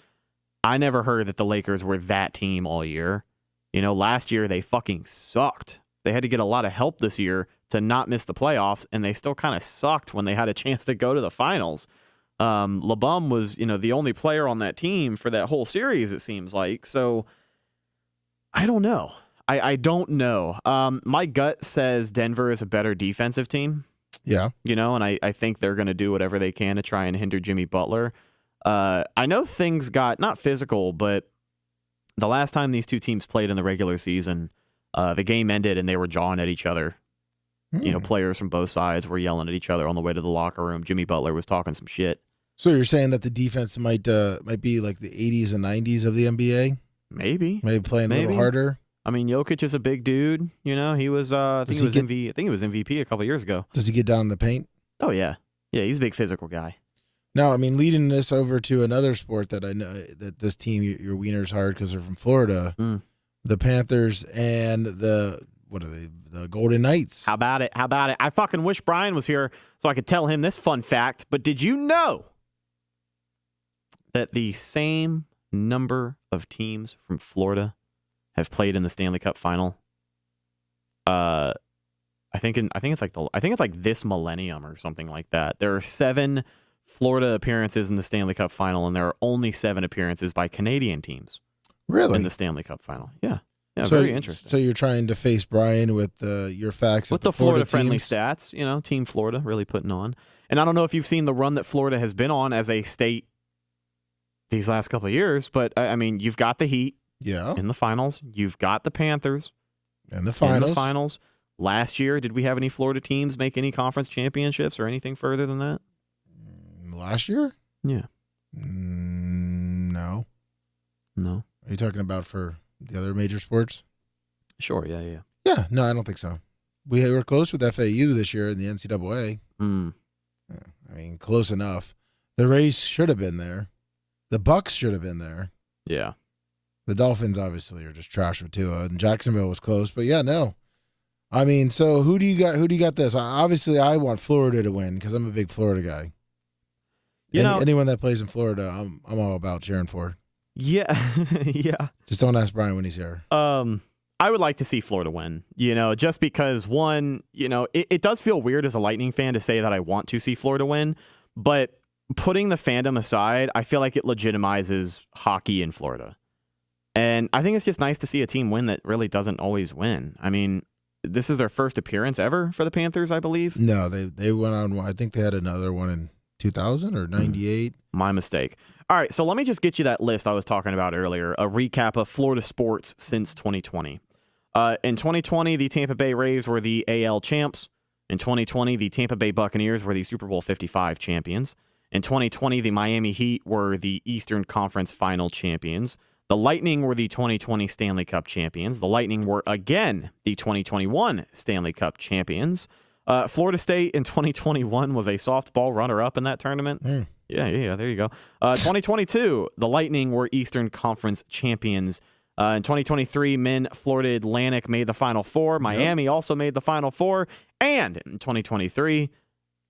I never heard that the Lakers were that team all year. Last year they fucking sucked. They had to get a lot of help this year to not miss the playoffs, and they still kind of sucked when they had a chance to go to the finals. LeBum was, the only player on that team for that whole series, it seems like. So I don't know. I don't know. My gut says Denver is a better defensive team. Yeah. And I think they're going to do whatever they can to try and hinder Jimmy Butler. I know things got not physical, but the last time these two teams played in the regular season, the game ended and they were jawing at each other. Players from both sides were yelling at each other on the way to the locker room. Jimmy Butler was talking some shit. So you're saying that the defense might be like the 80s and 90s of the NBA? Maybe playing a little harder. I mean, Jokic is a big dude. He was. I think he was MVP a couple years ago. Does he get down in the paint? Oh yeah, he's a big physical guy. Now, I mean, leading this over to another sport that I know that this team, your wiener's hard because they're from Florida. The Panthers and the Golden Knights. How about it? I fucking wish Brian was here so I could tell him this fun fact. But did you know that the same number of teams from Florida have played in the Stanley Cup final? I think it's like this millennium or something like that. There are 7 Florida appearances in the Stanley Cup final, and there are only 7 appearances by Canadian teams. Really? In the Stanley Cup final. Yeah. Yeah, so, very interesting. So you're trying to face Brian with your facts with the Florida-friendly stats, Team Florida really putting on. And I don't know if you've seen the run that Florida has been on as a state these last couple of years, but, I mean, you've got the Heat in the finals. You've got the Panthers in the finals. Last year, did we have any Florida teams make any conference championships or anything further than that? Last year? Yeah. No. No. Are you talking about for the other major sports? Sure, yeah. Yeah, no, I don't think so. We were close with FAU this year in the NCAA. I mean, close enough. The Rays should have been there. The Bucks should have been there. Yeah. The Dolphins obviously are just trash with Tua, and Jacksonville was close, but yeah, no. I mean, so who do you got? Who do you got this? Obviously, I want Florida to win because I'm a big Florida guy. Anyone that plays in Florida, I'm all about cheering for. Yeah, yeah. Just don't ask Brian when he's here. I would like to see Florida win. Just because one, it does feel weird as a Lightning fan to say that I want to see Florida win, but putting the fandom aside, I feel like it legitimizes hockey in Florida. And I think it's just nice to see a team win that really doesn't always win. I mean, this is their first appearance ever for the Panthers, I believe. No, they went on. I think they had another one in 2000 or 98. My mistake. All right, so let me just get you that list I was talking about earlier, a recap of Florida sports since 2020. In 2020, the Tampa Bay Rays were the AL champs. In 2020, the Tampa Bay Buccaneers were the Super Bowl 55 champions. In 2020, the Miami Heat were the Eastern Conference Final champions. The Lightning were the 2020 Stanley Cup champions. The Lightning were, again, the 2021 Stanley Cup champions. Florida State in 2021 was a softball runner-up in that tournament. Yeah, there you go. 2022, the Lightning were Eastern Conference champions. In 2023, men Florida Atlantic made the Final Four. Miami also made the Final Four. And in 2023,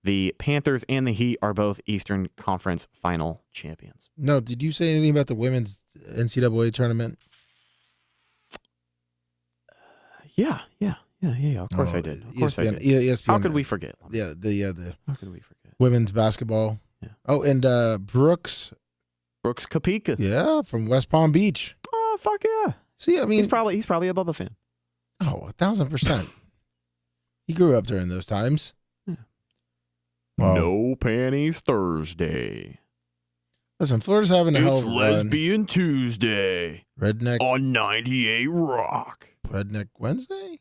the Panthers and the Heat are both Eastern Conference Final champions. No, did you say anything about the women's NCAA tournament? Yeah. Of course I did. Of course I did. ESPN, How could we forget? Yeah, the How could we forget? Women's basketball. Yeah. Oh, and Brooks Koepka. Yeah, from West Palm Beach. Oh, fuck yeah. See, I mean, he's probably a Bubba fan. Oh, 1,000%. He grew up during those times. Yeah. Wow. No panties Thursday. Listen, Florida's having a hell of a run. It's Lesbian Tuesday. Redneck on 98 Rock. Redneck Wednesday?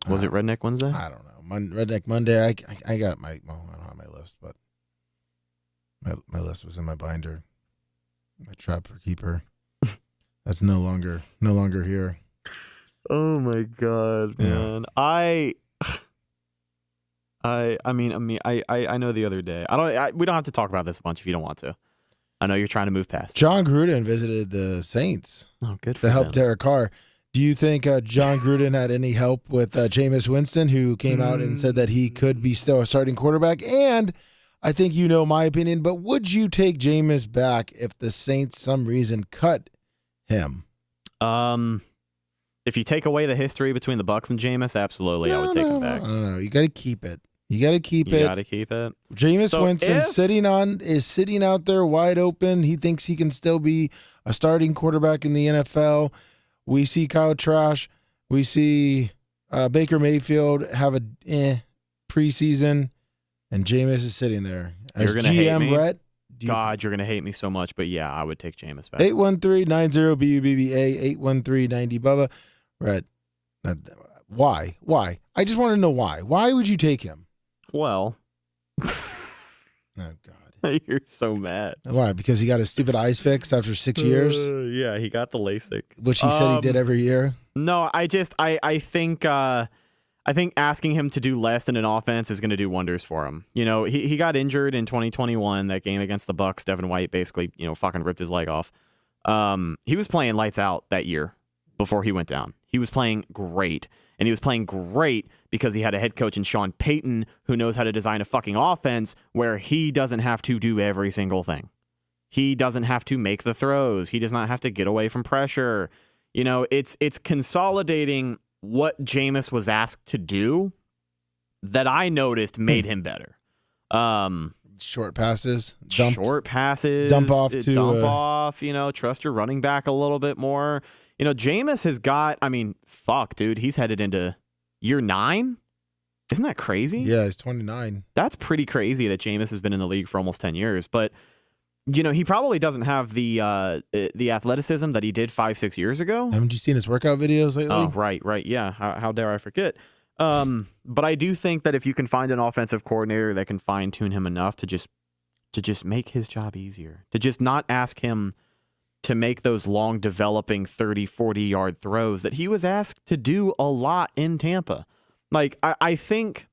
Was it Redneck Wednesday? I don't know. Redneck Monday. I got I don't have my list, but my list was in my binder. My trapper keeper. That's no longer here. Oh my god, man. Yeah. I know the other day. We don't have to talk about this a bunch if you don't want to. I know you're trying to move past. John Gruden visited the Saints. Oh, good for to help them. Derek Carr. Do you think John Gruden had any help with Jameis Winston, who came out and said that he could be still a starting quarterback? And I think you know my opinion, but would you take Jameis back if the Saints some reason cut him? If you take away the history between the Bucs and Jameis, absolutely, I would take him back. No. You got to keep it. You got to keep it. You got to keep it. Jameis Winston is sitting out there wide open. He thinks he can still be a starting quarterback in the NFL. We see Kyle Trash. We see Baker Mayfield have a preseason, and Jameis is sitting there. As you're gonna hate me. Rhett, God, you're going to hate me so much, but yeah, I would take Jameis back. 813-90-BUBBA, 813-90-Bubba. Rhett, why? I just want to know why. Why would you take him? Well. Oh, God. You're so mad. Why? Because he got his stupid eyes fixed after 6 years? Yeah, he got the LASIK. Which he said he did every year? No, I think asking him to do less in an offense is going to do wonders for him. You know, he got injured in 2021, that game against the Bucs. Devin White basically, fucking ripped his leg off. He was playing lights out that year before he went down. He was playing great. And he was playing great because he had a head coach in Sean Payton who knows how to design a fucking offense where he doesn't have to do every single thing. He doesn't have to make the throws. He does not have to get away from pressure. It's consolidating what Jameis was asked to do that I noticed made him better. Short passes. Dump off. Trust your running back a little bit more. Jameis has got, fuck, dude, he's headed into year 9. Isn't that crazy? Yeah, he's 29. That's pretty crazy that Jameis has been in the league for almost 10 years. But, he probably doesn't have the athleticism that he did 5-6 years ago. Haven't you seen his workout videos lately? Oh, right. Yeah. How dare I forget? But I do think that if you can find an offensive coordinator that can fine-tune him enough to just make his job easier, to just not ask him to make those long developing 30, 40-yard throws that he was asked to do a lot in Tampa. Like, I think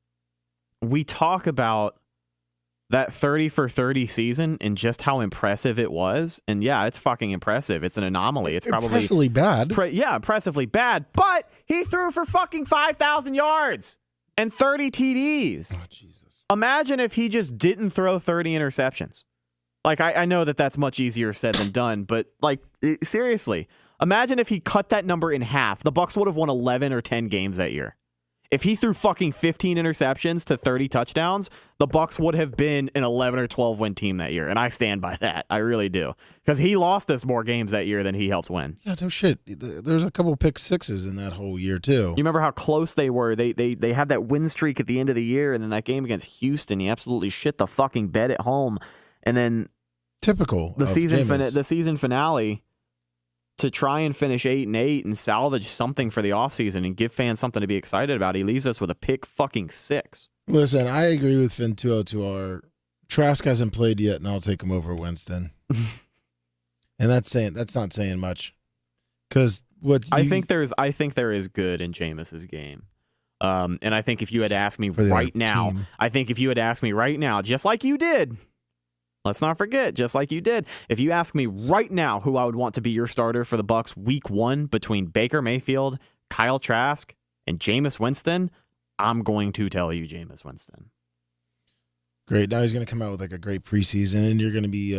we talk about that 30 for 30 season and just how impressive it was. And yeah, it's fucking impressive. It's an anomaly. It's probably impressively bad. Impressively bad. But he threw for fucking 5,000 yards and 30 TDs. Oh, Jesus. Imagine if he just didn't throw 30 interceptions. Like, I know that that's much easier said than done, but like, seriously, imagine if he cut that number in half. The Bucs would have won 11 or 10 games that year. If he threw fucking 15 interceptions to 30 touchdowns, the Bucs would have been an 11 or 12 win team that year. And I stand by that. I really do. Because he lost us more games that year than he helped win. Yeah, no shit. There's a couple pick sixes in that whole year, too. You remember how close they were? They had that win streak at the end of the year, and then that game against Houston, he absolutely shit the fucking bed at home. And then typical the season finale, to try and finish 8-8 and salvage something for the offseason and give fans something to be excited about, he leaves us with a pick fucking 6. Listen, I agree with Finn 202R. Trask hasn't played yet, and I'll take him over Winston. And that's not saying much. Because I think there is good in Jameis's game. And I think if you had asked me right now, just like you did, let's not forget, just like you did, if you ask me right now who I would want to be your starter for the Bucs week 1 between Baker Mayfield, Kyle Trask, and Jameis Winston, I'm going to tell you Jameis Winston. Great. Now he's going to come out with like a great preseason, and you're going to be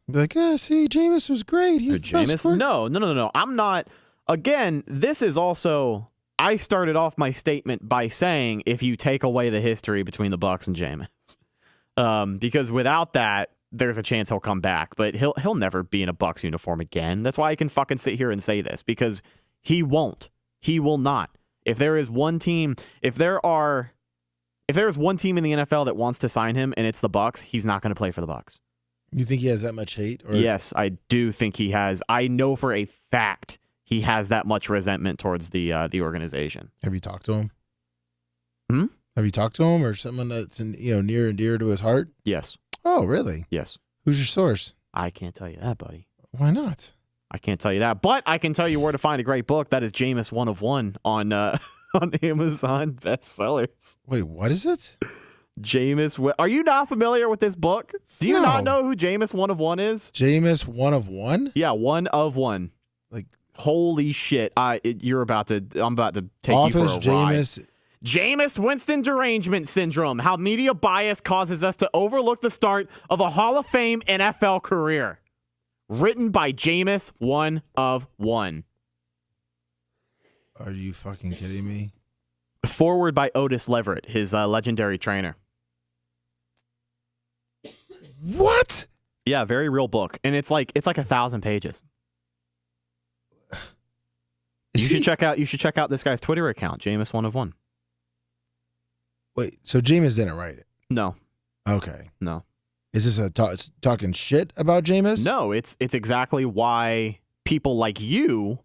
like, see, Jameis was great. He's the best quarterback. No. I'm not. Again, this is also, I started off my statement by saying if you take away the history between the Bucs and Jameis. Because without that, there's a chance he'll come back, but he'll never be in a Bucs uniform again. That's why I can fucking sit here and say this, because he won't. He will not. If there is one team, if there is one team in the NFL that wants to sign him and it's the Bucs, he's not going to play for the Bucs. You think he has that much hate? Or? Yes, I do think he has. I know for a fact he has that much resentment towards the organization. Have you talked to him? Hmm? Have you talked to him or someone that's near and dear to his heart? Yes. Oh, really? Yes. Who's your source? I can't tell you that, buddy. Why not? I can't tell you that, but I can tell you where to find a great book. That is Jameis 1 of 1 on Amazon bestsellers. Wait, what is it? Jameis. Are you not familiar with this book? Do you No. not know who Jameis 1 of 1 is? Jameis 1 of 1? Yeah, 1 of 1. Like, holy shit! I'm about to take authors you for a Jameis. ride. Jameis Winston derangement syndrome: how media bias causes us to overlook the start of a Hall of Fame NFL career. Written by Jameis 1 of 1. Are you fucking kidding me? Forward by Otis Leverett, his legendary trainer. What? Yeah, very real book, and it's like 1,000 pages. You should check out this guy's Twitter account, Jameis 1 of 1. Wait, so Jameis didn't write it? No. Okay. No. Is this a talking shit about Jameis? No, it's exactly why people like you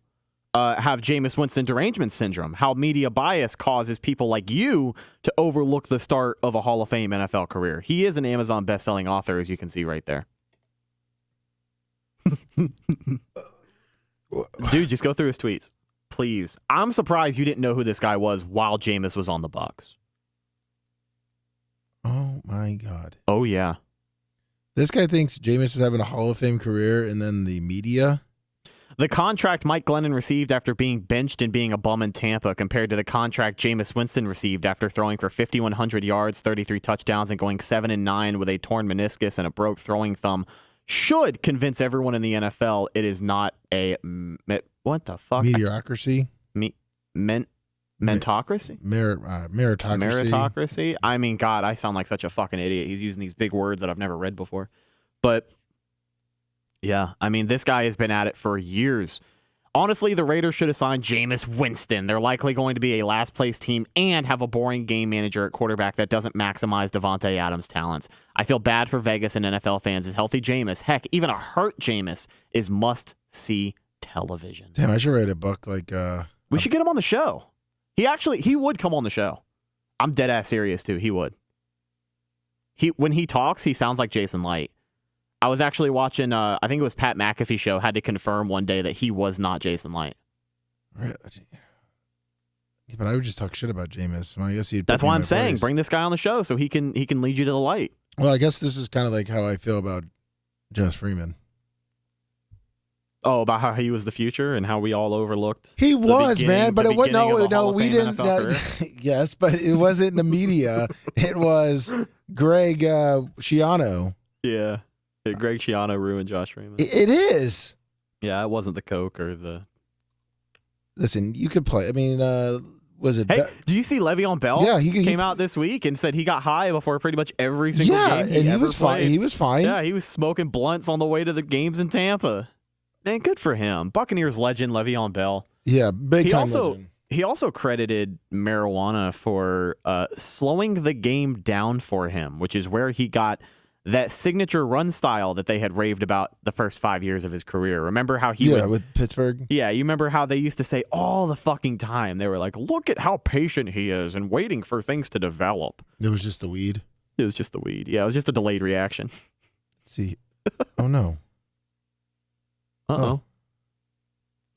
have Jameis Winston derangement syndrome. How media bias causes people like you to overlook the start of a Hall of Fame NFL career. He is an Amazon best-selling author, as you can see right there. Dude, just go through his tweets, please. I'm surprised you didn't know who this guy was while Jameis was on the Bucs. Oh my God. Oh yeah. This guy thinks Jameis was having a Hall of Fame career, and then the media. The contract Mike Glennon received after being benched and being a bum in Tampa compared to the contract Jameis Winston received after throwing for 5,100 yards, 33 touchdowns, and going 7-9 with a torn meniscus and a broke throwing thumb should convince everyone in the NFL it is not a what the fuck? Mediocrity? Mentocracy? Meritocracy. Meritocracy? I mean, God, I sound like such a fucking idiot. He's using these big words that I've never read before. But, yeah, I mean, this guy has been at it for years. Honestly, the Raiders should have signed Jameis Winston. They're likely going to be a last-place team and have a boring game manager at quarterback that doesn't maximize Devontae Adams' talents. I feel bad for Vegas and NFL fans as healthy Jameis, heck, even a hurt Jameis, is must-see television. Damn, I should write a book like... we should get him on the show. He would come on the show. I'm dead ass serious too. He would. When he talks, he sounds like Jason Light. I was actually watching. I think it was Pat McAfee show. Had to confirm one day that he was not Jason Light. Yeah, but I would just talk shit about Jameis. Well, I guess he'd. That's why I'm saying bring this guy on the show so he can lead you to the light. Well, I guess this is kind of like how I feel about Josh Freeman. Oh, about how he was the future and how we all overlooked. He was, man, but it was we didn't. didn't. Yes, but it wasn't in the media. It was Greg Schiano. Yeah, Greg Schiano ruined Josh Freeman. It is. Yeah, it wasn't the Coke or the. Listen, you could play. I mean, was it? Hey, do you see Le'Veon Bell? Yeah, he came out this week and said he got high before pretty much every single game. And he was fine. He was fine. Yeah, he was smoking blunts on the way to the games in Tampa. Man, good for him. Buccaneers legend Le'Veon Bell. Yeah, big time legend. He also credited marijuana for slowing the game down for him, which is where he got that signature run style that they had raved about the first 5 years of his career. Remember how he with Pittsburgh? Yeah, you remember how they used to say all the fucking time. They were like, look at how patient he is and waiting for things to develop. It was just the weed? It was just the weed. Yeah, it was just a delayed reaction. Let's see. Oh, no. Uh-oh.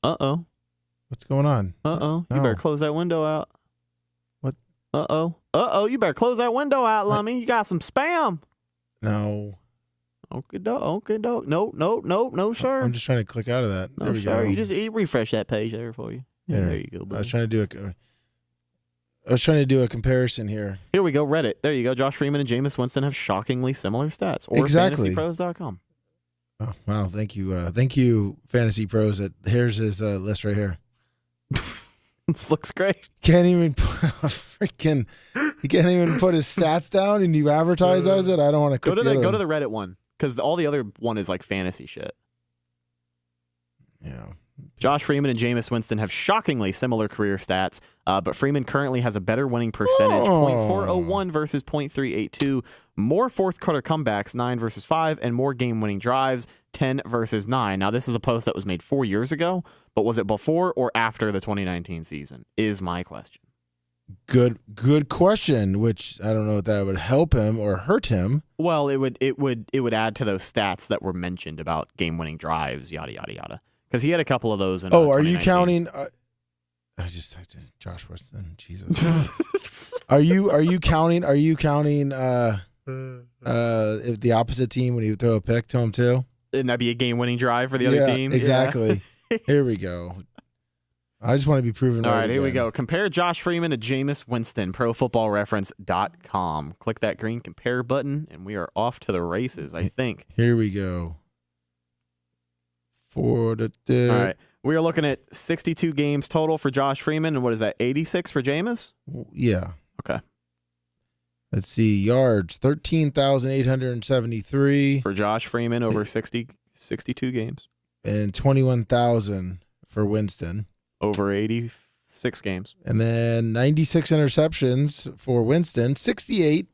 Uh-oh. What's going on? Uh-oh. You better close that window out. What? Uh-oh. Uh-oh. You better close that window out, Lummy. You got some spam. No. Okay, no, sir. I'm just trying to click out of that. No, there we sir. go. You just refresh that page there for you. Yeah, there you go, buddy. I was trying to do a comparison here. Here we go, Reddit. There you go. Josh Freeman and Jameis Winston have shockingly similar stats. Or exactly. FantasyPros.com. Oh, wow. Thank you, Fantasy Pros. Here's his list right here. This looks great. Can't even he can't even put his stats down, and you advertise as it. I don't want to go to the Reddit one, because all the other one is like fantasy shit. Yeah. Josh Freeman and Jameis Winston have shockingly similar career stats, but Freeman currently has a better winning percentage, .401 versus .382, more fourth quarter comebacks, 9 versus 5, and more game-winning drives, 10 versus 9. Now, this is a post that was made 4 years ago, but was it before or after the 2019 season is my question. Good question, which I don't know if that would help him or hurt him. Well, it would add to those stats that were mentioned about game-winning drives, yada, yada, yada. Because he had a couple of those in are you counting? I just typed in Josh Weston. Jesus. Are you counting? If the opposite team when you throw a pick to him too? And that'd be a game-winning drive for the other team. Exactly. Yeah. Here we go. I just want to be proven. All right, again. Here we go. Compare Josh Freeman to Jameis Winston. ProFootballReference.com. Click that green compare button, and we are off to the races. I think. Here we go. All right. We are looking at 62 games total for Josh Freeman, and what is that, 86 for Jameis? Yeah. Okay. Let's see. Yards, 13,873. For Josh Freeman over 62 games. And 21,000 for Winston. Over 86 games. And then 96 interceptions for Winston, 68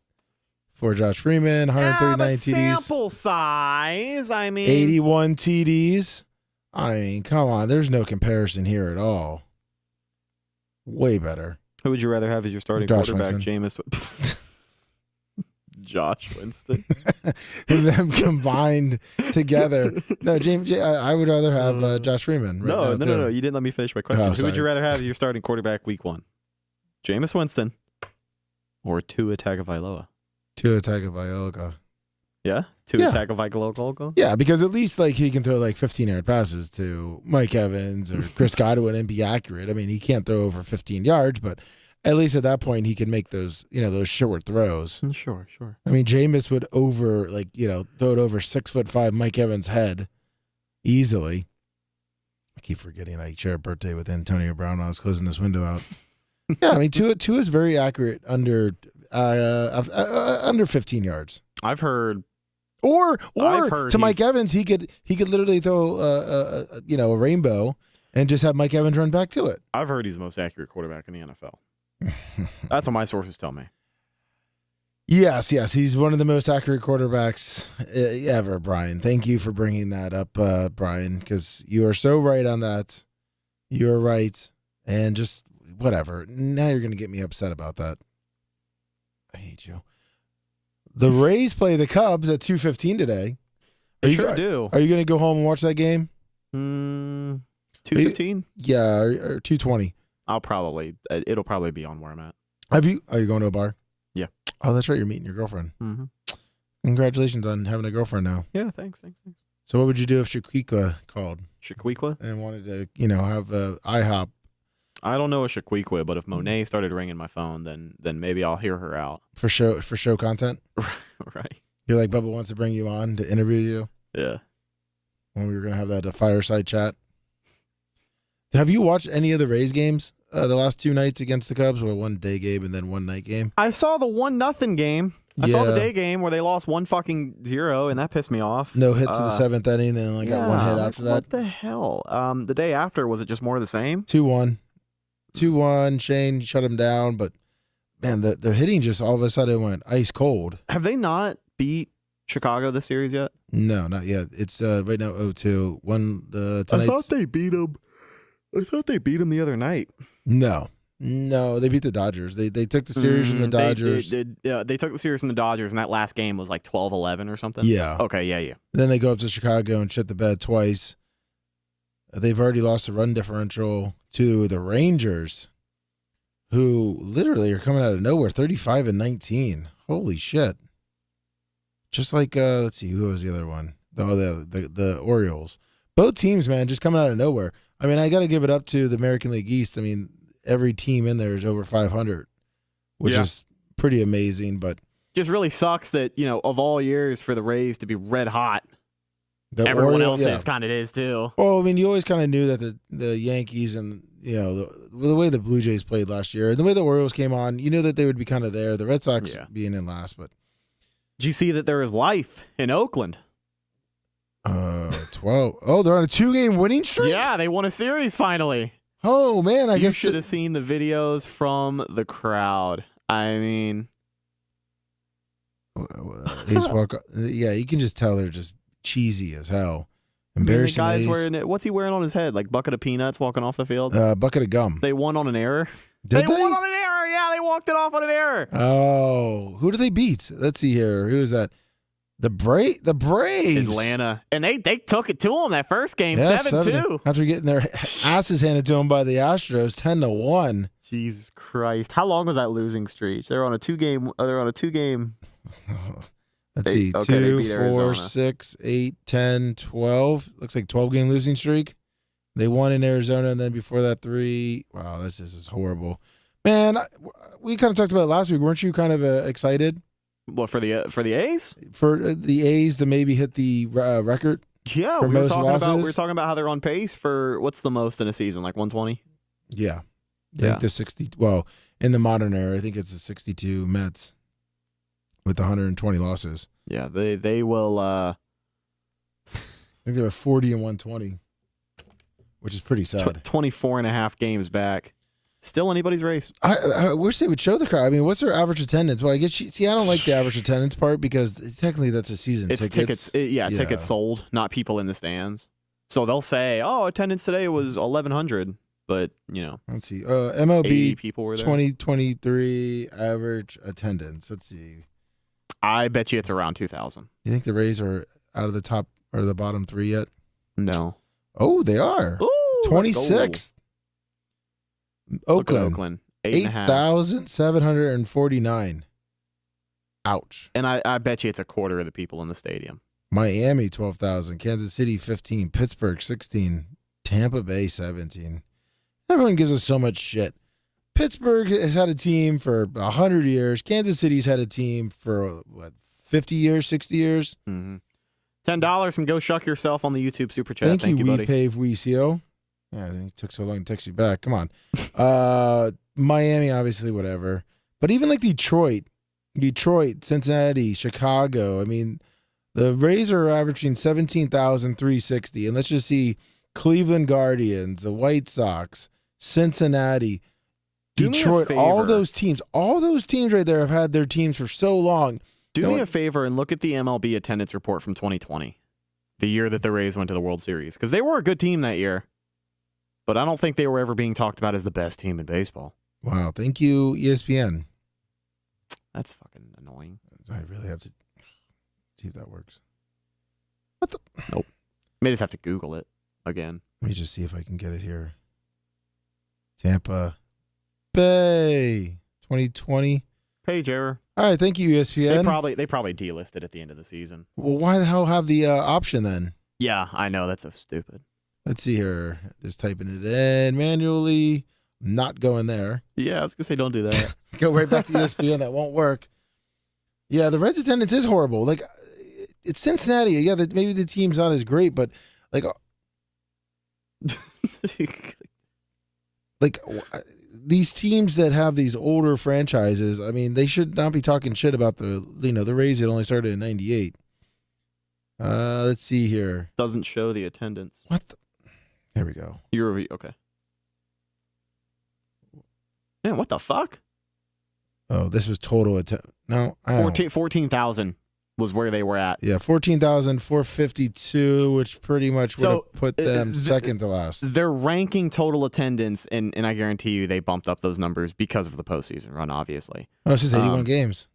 for Josh Freeman, 139 TDs. Sample size, 81 TDs. I mean, come on. There's no comparison here at all. Way better. Who would you rather have as your starting quarterback, Jameis? Josh Winston. Them combined together. No, I would rather have Josh Freeman. No. You didn't let me finish my question. Who would you rather have as your starting quarterback week 1? Jameis Winston or Tua Tagovailoa? Tua Tagovailoa. Yeah? Tua Tagovailoa? Yeah, because at least he can throw 15-yard passes to Mike Evans or Chris Godwin and be accurate. I mean, he can't throw over 15 yards, but at least at that point he can make those, those short throws. Sure. I mean, Jameis would throw it over 6'5" Mike Evans' head easily. I keep forgetting I share a birthday with Antonio Brown when I was closing this window out. Yeah, I mean, Tua is very accurate under 15 yards. I've heard. Or to Mike Evans, he could literally throw a rainbow and just have Mike Evans run back to it. I've heard he's the most accurate quarterback in the NFL. That's what my sources tell me. Yes, he's one of the most accurate quarterbacks ever, Brian. Thank you for bringing that up, Brian, because you are so right on that. You are right, and just whatever. Now you're going to get me upset about that. I hate you. The Rays play the Cubs at 2:15 today. They sure do. Are you going to go home and watch that game? 2:15? Yeah, or 2:20. It'll probably be on where I'm at. Are you going to a bar? Yeah. Oh, that's right. You're meeting your girlfriend. Mm-hmm. Congratulations on having a girlfriend now. Yeah, thanks. So what would you do if Shaquiqua called Shaquiqua? and wanted to, have a IHOP? I don't know a Shaquiqua, but if Monet started ringing my phone, then maybe I'll hear her out. For show content? Right. You're like, Bubba wants to bring you on to interview you? Yeah. When we were going to have that fireside chat. Have you watched any of the Rays games the last 2 nights against the Cubs? Or one day game and then one night game? I saw the 1-0 game. I saw the day game where they lost 1-0, and that pissed me off. No hit to the 7th inning, and then got one hit after that. What the hell? The day after, was it just more of the same? 2-1. 2-1. Shane shut him down, but man, the hitting just all of a sudden went ice cold. Have they not beat Chicago this series yet? No, not yet. It's right now 0-2. Won the I thought they beat them. I thought they beat them the other night. No, they beat the Dodgers. They took the series from the Dodgers. They took the series from the Dodgers, and that last game was like 12-11 or something. Yeah. Okay, yeah. Then they go up to Chicago and shit the bed twice. They've already lost the run differential to the Rangers, who literally are coming out of nowhere, 35-19. Holy shit. Just like, let's see, who was the other one? The Orioles. Both teams, man, just coming out of nowhere. I mean, I got to give it up to the American League East. I mean, every team in there is over 500, which is pretty amazing. But just really sucks that, of all years for the Rays to be red hot, everyone else kind of is too. Well, I mean, you always kind of knew that the Yankees and, the way the Blue Jays played last year, and the way the Orioles came on, you knew that they would be kind of there. The Red Sox being in last, but. Did you see that there is life in Oakland? 12. Oh, they're on a 2-game winning streak? Yeah, they won a series finally. Oh, man, I guess you should have seen the videos from the crowd. I mean, you can just tell they're just cheesy as hell. Embarrassing. I mean, the guy's wearing it. What's he wearing on his head? Like bucket of peanuts walking off the field? Bucket of gum. They won on an error. Did they? Won on an error. Yeah, they walked it off on an error. Oh, who did they beat? Let's see here. Who is that? The Braves. Atlanta. And they took it to them that first game, 7-2. After getting their asses handed to them by the Astros, 10-1. Jesus Christ. How long was that losing streak? They're on a 2-game. Let's see. 2, 4, 6, 8, 10, 12. Looks like 12-game losing streak. They won in Arizona, and then before that, 3. Wow, this is horrible. Man, we kind of talked about it last week. Weren't you kind of excited? What, for the A's? For the A's to maybe hit the record? Yeah, we were talking about how they're on pace for what's the most in a season, like 120? Yeah. I think the 60. Well, in the modern era, I think it's the 62 Mets with the 120 losses. Yeah, they will. I think they were 40 and 120, which is pretty sad. 24 and a half games back. Still anybody's race. I wish they would show the crowd. I mean, what's their average attendance? Well, I guess I don't like the average attendance part because technically that's a season ticket. Tickets. Tickets sold, not people in the stands. So they'll say, "Oh, attendance today was 1,100," but let's see. MLB 80 people were there. 2023 average attendance. Let's see. I bet you it's around 2,000. You think the Rays are out of the top or the bottom 3 yet? No. Oh, they are. Ooh, 26th. Oakland. 8,749. Ouch. And I bet you it's a quarter of the people in the stadium. Miami, 12,000. Kansas City, 15. Pittsburgh, 16. Tampa Bay, 17. Everyone gives us so much shit. Pittsburgh has had a team for 100 years. Kansas City's had a team for, 50 years, 60 years? Mm-hmm. $10 from Go Shuck Yourself on the YouTube Super Chat. Thank you, buddy. WePave WeCO. Yeah, it took so long to text you back. Come on. Miami, obviously, whatever. But even like Detroit, Cincinnati, Chicago. I mean, the Rays are averaging 17,360. And let's just see Cleveland Guardians, the White Sox, Cincinnati, Detroit, all those teams right there have had their teams for so long. Do me a favor and look at the MLB attendance report from 2020, the year that the Rays went to the World Series, because they were a good team that year. But I don't think they were ever being talked about as the best team in baseball. Wow. Thank you, ESPN. That's fucking annoying. I really have to see if that works. What the? Nope. May just have to Google it again. Let me just see if I can get it here. Tampa Bay 2020. Page error. All right, thank you, ESPN. They probably delisted at the end of the season. Well, why the hell have the option then? Yeah, I know. That's so stupid. Let's see here. Just typing it in manually. Not going there. Yeah, I was going to say don't do that. Go right back to ESPN. That won't work. Yeah, the Reds attendance is horrible. Like, it's Cincinnati. Yeah, maybe the team's not as great, but like these teams that have these older franchises, I mean, they should not be talking shit about the Rays that only started in '98. Let's see here. Doesn't show the attendance. What? There we go. Okay. Man, what the fuck? Oh, this was total attendance. No, 14,000 was where they were at. Yeah, 14,452, which pretty much would have put them second to last. They're ranking total attendance, and I guarantee you they bumped up those numbers because of the postseason run, obviously. Oh, it's just 81 games.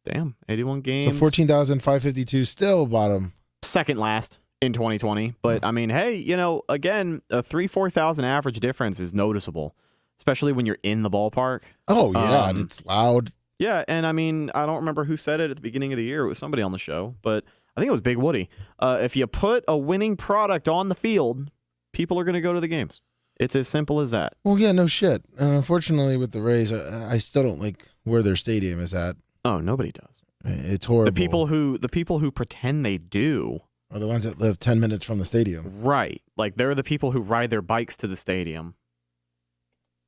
Damn, 81 games. So 14,552 still bottom. Second last in 2020. But, I mean, hey, again, a 4,000 average difference is noticeable, especially when you're in the ballpark. Oh, yeah, and it's loud. Yeah, and I mean, I don't remember who said it at the beginning of the year. It was somebody on the show, but I think it was Big Woody. If you put a winning product on the field, people are going to go to the games. It's as simple as that. Well, yeah, no shit. Unfortunately, with the Rays, I still don't like where their stadium is at. Oh, nobody does. It's horrible. The people who pretend they do are the ones that live 10 minutes from the stadium. Right. Like, they're the people who ride their bikes to the stadium.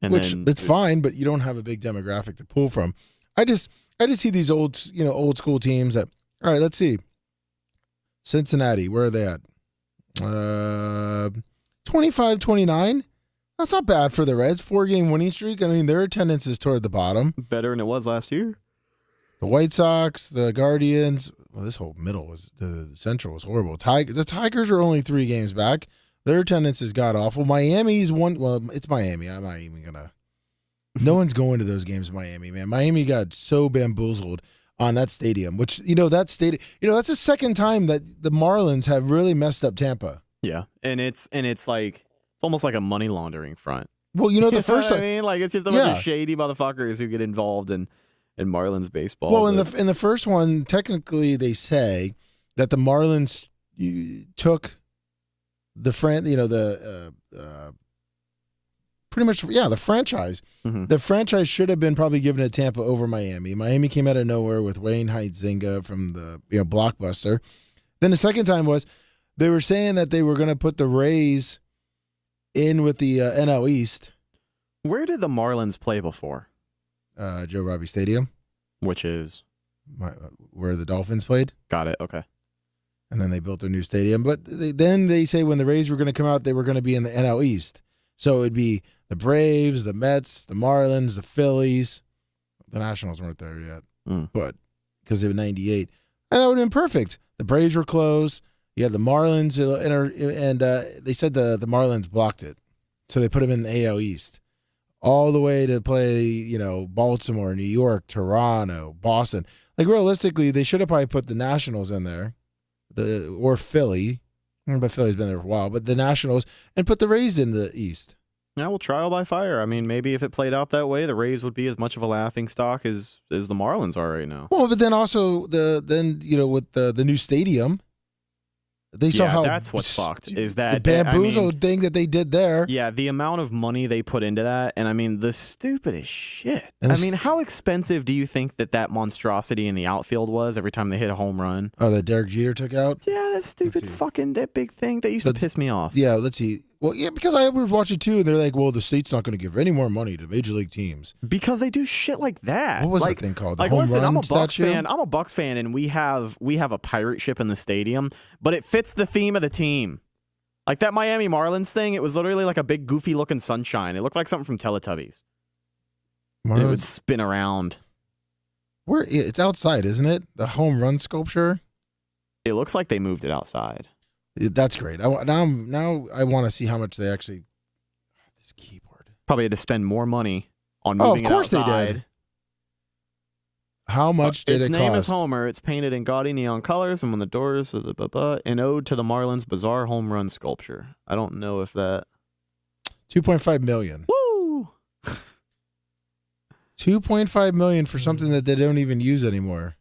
Which it's fine, but you don't have a big demographic to pull from. I just see these old school teams that, all right, let's see. Cincinnati, where are they at? 25-29. That's not bad for the Reds. 4-game winning streak. I mean, their attendance is toward the bottom. Better than it was last year. The White Sox, the Guardians. Well, this whole middle the Central was horrible. The Tigers are only 3 games back. Their attendance is god awful. Miami's one. Well, it's Miami. I'm not even gonna. No one's going to those games in Miami, man. Miami got so bamboozled on that stadium, which that stadium. That's the second time that the Marlins have really messed up Tampa. Yeah, and it's like it's almost like a money laundering front. Well, the first time. I mean, like it's just a bunch of shady motherfuckers who get involved in Marlins baseball. Well, in the first one, technically they say that the Marlins took the pretty much, the franchise. Mm-hmm. The franchise should have been probably given to Tampa over Miami. Miami came out of nowhere with Wayne Huizenga from the Blockbuster. Then the second time was they were saying that they were going to put the Rays in with the NL East. Where did the Marlins play before? Joe Robbie Stadium. Which is? Where the Dolphins played. Got it, okay. And then they built a new stadium. But then they say when the Rays were going to come out, they were going to be in the NL East. So it would be the Braves, the Mets, the Marlins, the Phillies. The Nationals weren't there yet, but because they were 98. And that would have been perfect. The Braves were close. You had the Marlins, and they said the Marlins blocked it. So they put them in the AL East. All the way to play, Baltimore, New York, Toronto, Boston. Like, realistically, they should have probably put the Nationals in there, or Philly. But Philly's been there for a while. But the Nationals, and put the Rays in the East. Yeah, well, trial by fire. I mean, maybe if it played out that way, the Rays would be as much of a laughing stock as the Marlins are right now. Well, but then also with the new stadium, they saw how that's what's fucked. Is that the bamboozle thing that they did there? Yeah, the amount of money they put into that, and I mean the stupidest shit. I mean, how expensive do you think that monstrosity in the outfield was every time they hit a home run? Oh, that Derek Jeter took out. Yeah, that stupid that big thing that used to piss me off. Yeah, let's see. Well, yeah, because I would watch it too, and they're like, "Well, the state's not going to give any more money to major league teams because they do shit like that." What was that thing called? The like, home listen, run I'm a Bucks statue? fan. I'm a Bucks fan, and we have a pirate ship in the stadium, but it fits the theme of the team. Like that Miami Marlins thing, it was literally like a big goofy looking sunshine. It looked like something from Teletubbies. And it would spin around. Where it's outside, isn't it? The home run sculpture. It looks like they moved it outside. That's great. Now I want to see how much they actually. This keyboard. Probably had to spend more money on moving it outside. Of course they did. How much did it cost? Its name is Homer. It's painted in gaudy neon colors, and when the doors of the Bubba, an ode to the Marlins' bizarre home run sculpture. I don't know if that. $2.5 million. Woo! $2.5 million for something that they don't even use anymore.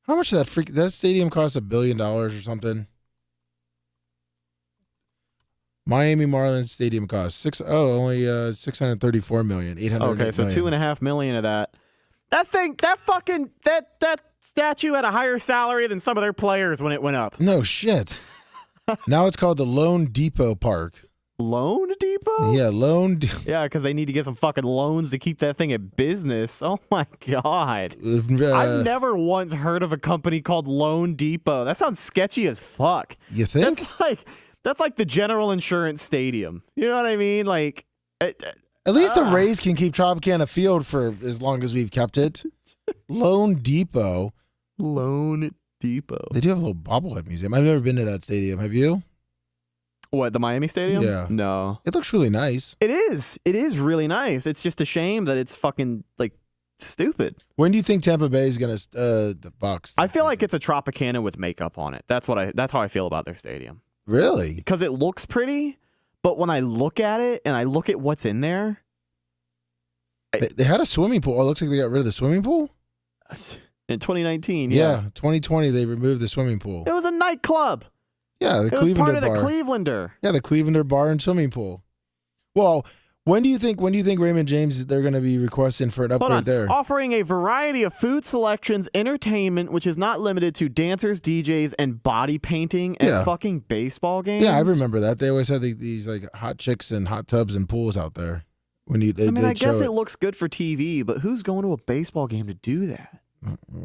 How much did that stadium cost? $1 billion or something? Miami Marlins Stadium cost only $634 million. Okay, so $2.5 million of that. That statue had a higher salary than some of their players when it went up. No shit. Now it's called the Loan Depot Park. Loan Depot? Yeah, Yeah, because they need to get some fucking loans to keep that thing in business. Oh my god. I've never once heard of a company called Loan Depot. That sounds sketchy as fuck. You think? That's like the General Insurance Stadium. You know what I mean? Like, at least the Rays can keep Tropicana Field for as long as we've kept it. Loan Depot. Loan Depot. They do have a little bobblehead museum. I've never been to that stadium. Have you? What, the Miami Stadium? Yeah. No. It looks really nice. It is. It is really nice. It's just a shame that it's fucking, like, stupid. When do you think Tampa Bay is going to, the Bucks? I feel like it's a Tropicana with makeup on it. That's how I feel about their stadium. Really? Because it looks pretty, but when I look at it and I look at what's in there. They had a swimming pool. Oh, it looks like they got rid of the swimming pool? In 2019, yeah. 2020, they removed the swimming pool. It was a nightclub. Yeah, it was part of the Clevelander. Yeah, the Clevelander bar and swimming pool. Well, when do you think Raymond James they're going to be requesting for an upgrade there? Offering a variety of food selections, entertainment, which is not limited to dancers, DJs, and body painting at fucking baseball games. Yeah, I remember that. They always had these like hot chicks and hot tubs and pools out there. I guess it looks good for TV, but who's going to a baseball game to do that?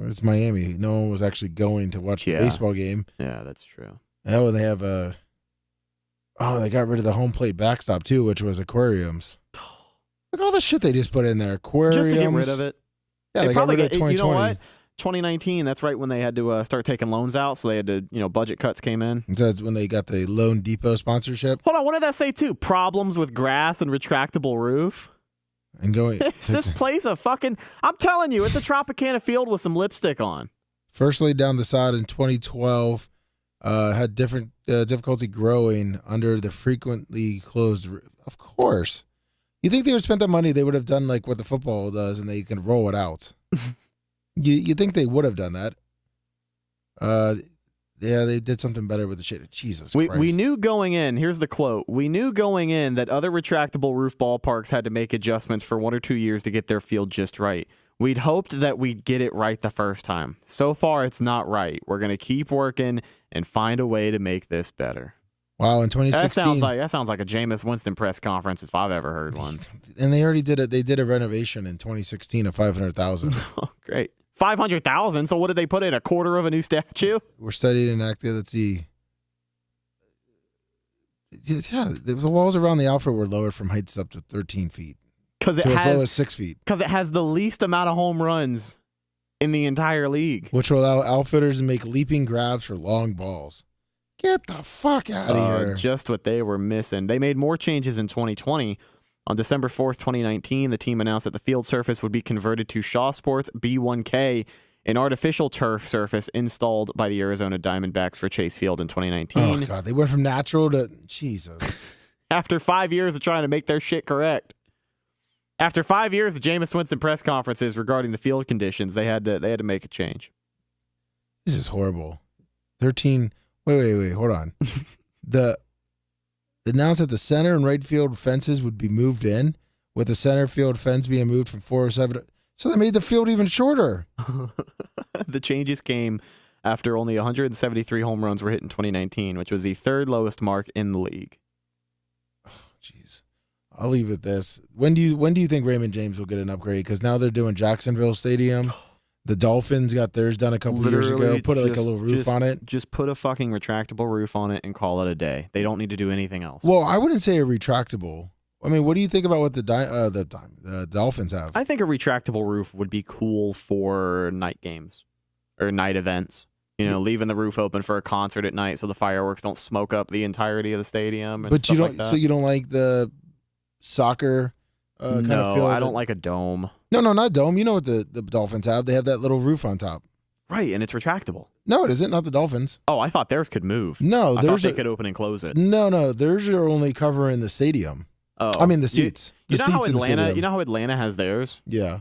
It's Miami. No one was actually going to watch the baseball game. Yeah, that's true. Oh, they have they got rid of the home plate backstop too, which was aquariums. Look at all the shit they just put in there. Aquariums. Just to get rid of it. Yeah, they got rid of 2020. You know what? 2019, that's right when they had to start taking loans out, so they had to, budget cuts came in. That's when they got the Loan Depot sponsorship. Hold on, what did that say too? Problems with grass and retractable roof? And going. Is this place a fucking... I'm telling you, it's a Tropicana Field with some lipstick on. First laid down the sod in 2012. Had different difficulty growing under the frequently closed roof. Of course. You think they would have spent that money, they would have done like what the football does and they can roll it out. You think they would have done that. Yeah, they did something better with the shit. Jesus Christ. We knew going in, here's the quote, we knew going in that other retractable roof ballparks had to make adjustments for 1 or 2 years to get their field just right. We'd hoped that we'd get it right the first time. So far, it's not right. We're going to keep working and find a way to make this better. Wow, in 2016. That sounds like a Jameis Winston press conference if I've ever heard one. And they already did it. They did a renovation in 2016 of $500,000. Oh, great. $500,000. So what did they put in? A quarter of a new statue? We're studying and acting. Let's see. Yeah, the walls around the outfield were lowered from heights up to 13 feet. As low as 6 feet. Because it has the least amount of home runs in the entire league. Which will allow outfitters to make leaping grabs for long balls. Get the fuck out of here. Just what they were missing. They made more changes in 2020. On December 4th, 2019, the team announced that the field surface would be converted to Shaw Sports B1K, an artificial turf surface installed by the Arizona Diamondbacks for Chase Field in 2019. Oh, God. They went from natural to... Jesus. After 5 years of trying to make their shit correct. After 5 years of Jameis Winston press conferences regarding the field conditions, they had to make a change. This is horrible. 13... Wait, hold on. Announced that the center and right field fences would be moved in, with the center field fence being moved from 407. So they made the field even shorter. The changes came after only 173 home runs were hit in 2019, which was the third lowest mark in the league. Oh, jeez. I'll leave it at this. When do you think Raymond James will get an upgrade? Because now they're doing Jacksonville Stadium. The Dolphins got theirs done a couple years ago. Put like a little roof on it. Just put a fucking retractable roof on it and call it a day. They don't need to do anything else. Well, I wouldn't say a retractable. I mean, what do you think about what the Dolphins have? I think a retractable roof would be cool for night games or night events. Leaving the roof open for a concert at night so the fireworks don't smoke up the entirety of the stadium. And but you don't. Like that. So you don't like the soccer kind of feel? No, I don't like a dome. No, not dome. You know what the Dolphins have? They have that little roof on top. Right, and it's retractable. No, it isn't. Not the Dolphins. Oh, I thought theirs could move. No, I thought they could open and close it. No, theirs are only covering the stadium. Oh, I mean the seats. You know how Atlanta has theirs? Yeah.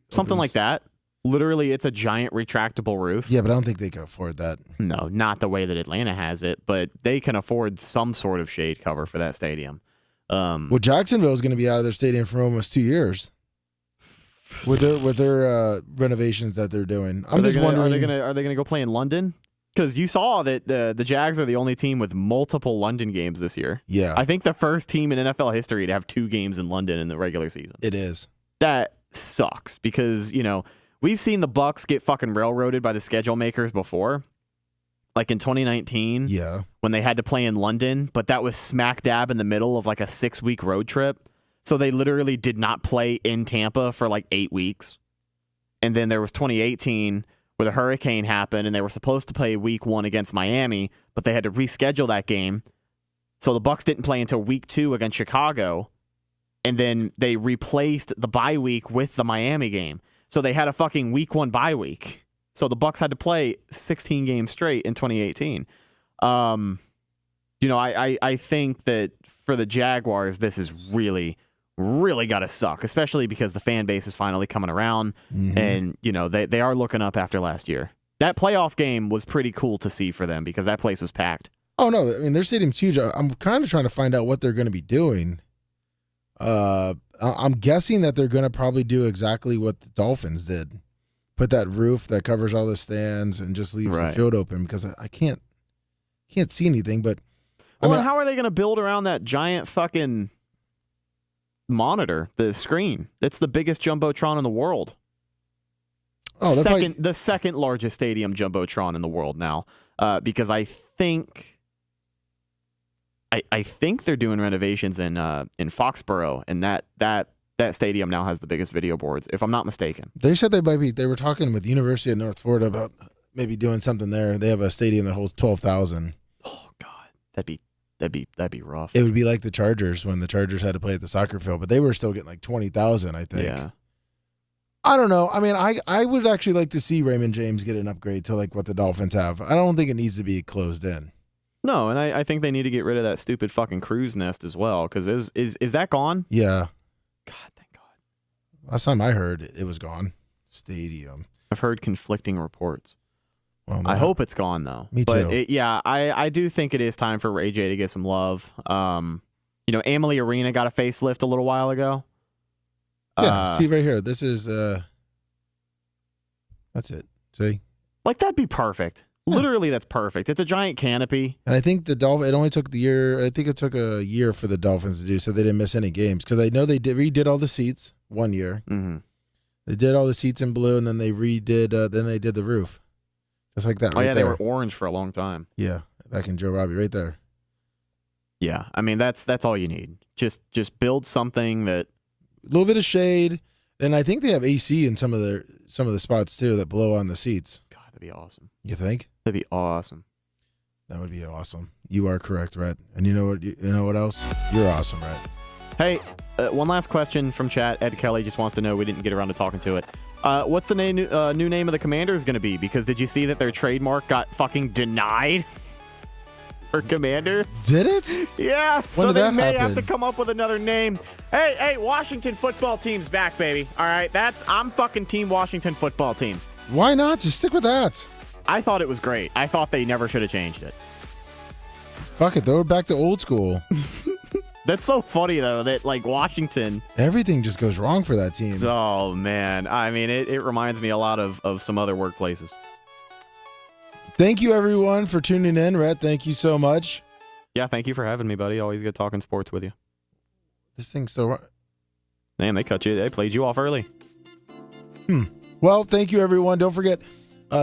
Something like that. Literally, it's a giant retractable roof. Yeah, but I don't think they can afford that. No, not the way that Atlanta has it, but they can afford some sort of shade cover for that stadium. Well, Jacksonville is going to be out of their stadium for almost 2 years with their renovations that they're doing. I'm just wondering, are they gonna go play in London? Because you saw that the Jags are the only team with multiple London games this year. Yeah, I think the first team in NFL history to have 2 games in London in the regular season. It is. That sucks because we've seen the Bucs get fucking railroaded by the schedule makers before. Like in 2019, when they had to play in London, but that was smack dab in the middle of like a 6-week road trip. So they literally did not play in Tampa for like 8 weeks. And then there was 2018 where the hurricane happened and they were supposed to play week 1 against Miami, but they had to reschedule that game. So the Bucs didn't play until week 2 against Chicago. And then they replaced the bye week with the Miami game. So they had a fucking week 1 bye week. So the Bucs had to play 16 games straight in 2018. I think that for the Jaguars, this is really, really got to suck, especially because the fan base is finally coming around. Mm-hmm. And, they are looking up after last year. That playoff game was pretty cool to see for them because that place was packed. Oh, no. I mean, their stadium's huge. I'm kind of trying to find out what they're going to be doing. I'm guessing that they're going to probably do exactly what the Dolphins did. Put that roof that covers all the stands and just leaves the field open because I can't see anything. But how are they going to build around that giant fucking monitor, the screen? It's the biggest jumbotron in the world. Oh, the second largest stadium jumbotron in the world now. Because I think they're doing renovations in Foxborough, and that stadium now has the biggest video boards, if I'm not mistaken. They said they were talking with the University of North Florida about maybe doing something there. They have a stadium that holds 12,000. Oh God, that'd be rough. It would be like the Chargers when the Chargers had to play at the soccer field, but they were still getting like 20,000, I think. Yeah. I don't know. I mean, I would actually like to see Raymond James get an upgrade to like what the Dolphins have. I don't think it needs to be closed in. No, and I think they need to get rid of that stupid fucking crow's nest as well. Because is that gone? Yeah. God, thank God. Last time I heard, it was gone. Stadium. I've heard conflicting reports. Well, I hope it's gone though. Me too. I do think it is time for Ray J to get some love. Amalie Arena got a facelift a little while ago. Yeah, see right here. This is that's it. See? Like that'd be perfect. Yeah. Literally, that's perfect. It's a giant canopy. And I think it only took the year. I think it took a year for the Dolphins to do, so they didn't miss any games because I know they redid all the seats 1 year. Mm-hmm. They did all the seats in blue, and then they redid. Then they did the roof, just like that. Oh yeah, they were orange for a long time. Yeah, back in Joe Robbie, right there. Yeah, I mean that's all you need. Just build something that a little bit of shade, and I think they have AC in some of the spots too that blow on the seats. God, that'd be awesome. You think? That'd be awesome. That would be awesome. You are correct, Rhett. And you know what else? You're awesome, Rhett. Hey, one last question from chat. Ed Kelly just wants to know, we didn't get around to talking to it. What's the new name of the Commanders going to be? Because did you see that their trademark got fucking denied for Commander? Did it? Yeah. When so did they that may happen? have to come up with another name. Hey, Washington football team's back, baby. All right, I'm fucking Team Washington football team. Why not? Just stick with that. I thought it was great. I thought they never should have changed it. Fuck it, throw it back to old school. That's so funny, though, that, like, Washington... Everything just goes wrong for that team. Oh, man. I mean, it reminds me a lot of some other workplaces. Thank you, everyone, for tuning in. Rhett, thank you so much. Yeah, thank you for having me, buddy. Always good talking sports with you. This thing's still... Man, they played you off early. Well, thank you, everyone. Don't forget...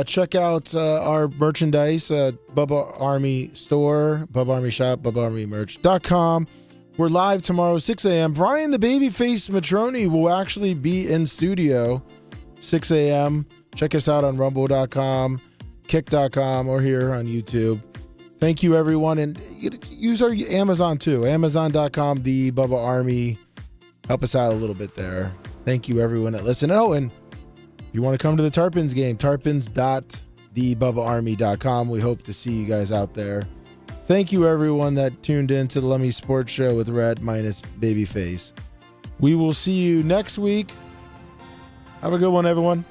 check out our merchandise, Bubba Army store, Bubba Army shop, BubbaArmyMerch.com. We're live tomorrow, 6 a.m. Brian the Babyface Matroni will actually be in studio, 6 a.m. Check us out on Rumble.com, Kick.com, or here on YouTube. Thank you, everyone. And use our Amazon, too. Amazon.com, the Bubba Army. Help us out a little bit there. Thank you, everyone that listened. Oh, and if you want to come to the Tarpons game, tarpons.thebubbaarmy.com. We hope to see you guys out there. Thank you, everyone that tuned in to the Lummy Sports Show with Rhett minus Babyface. We will see you next week. Have a good one, everyone.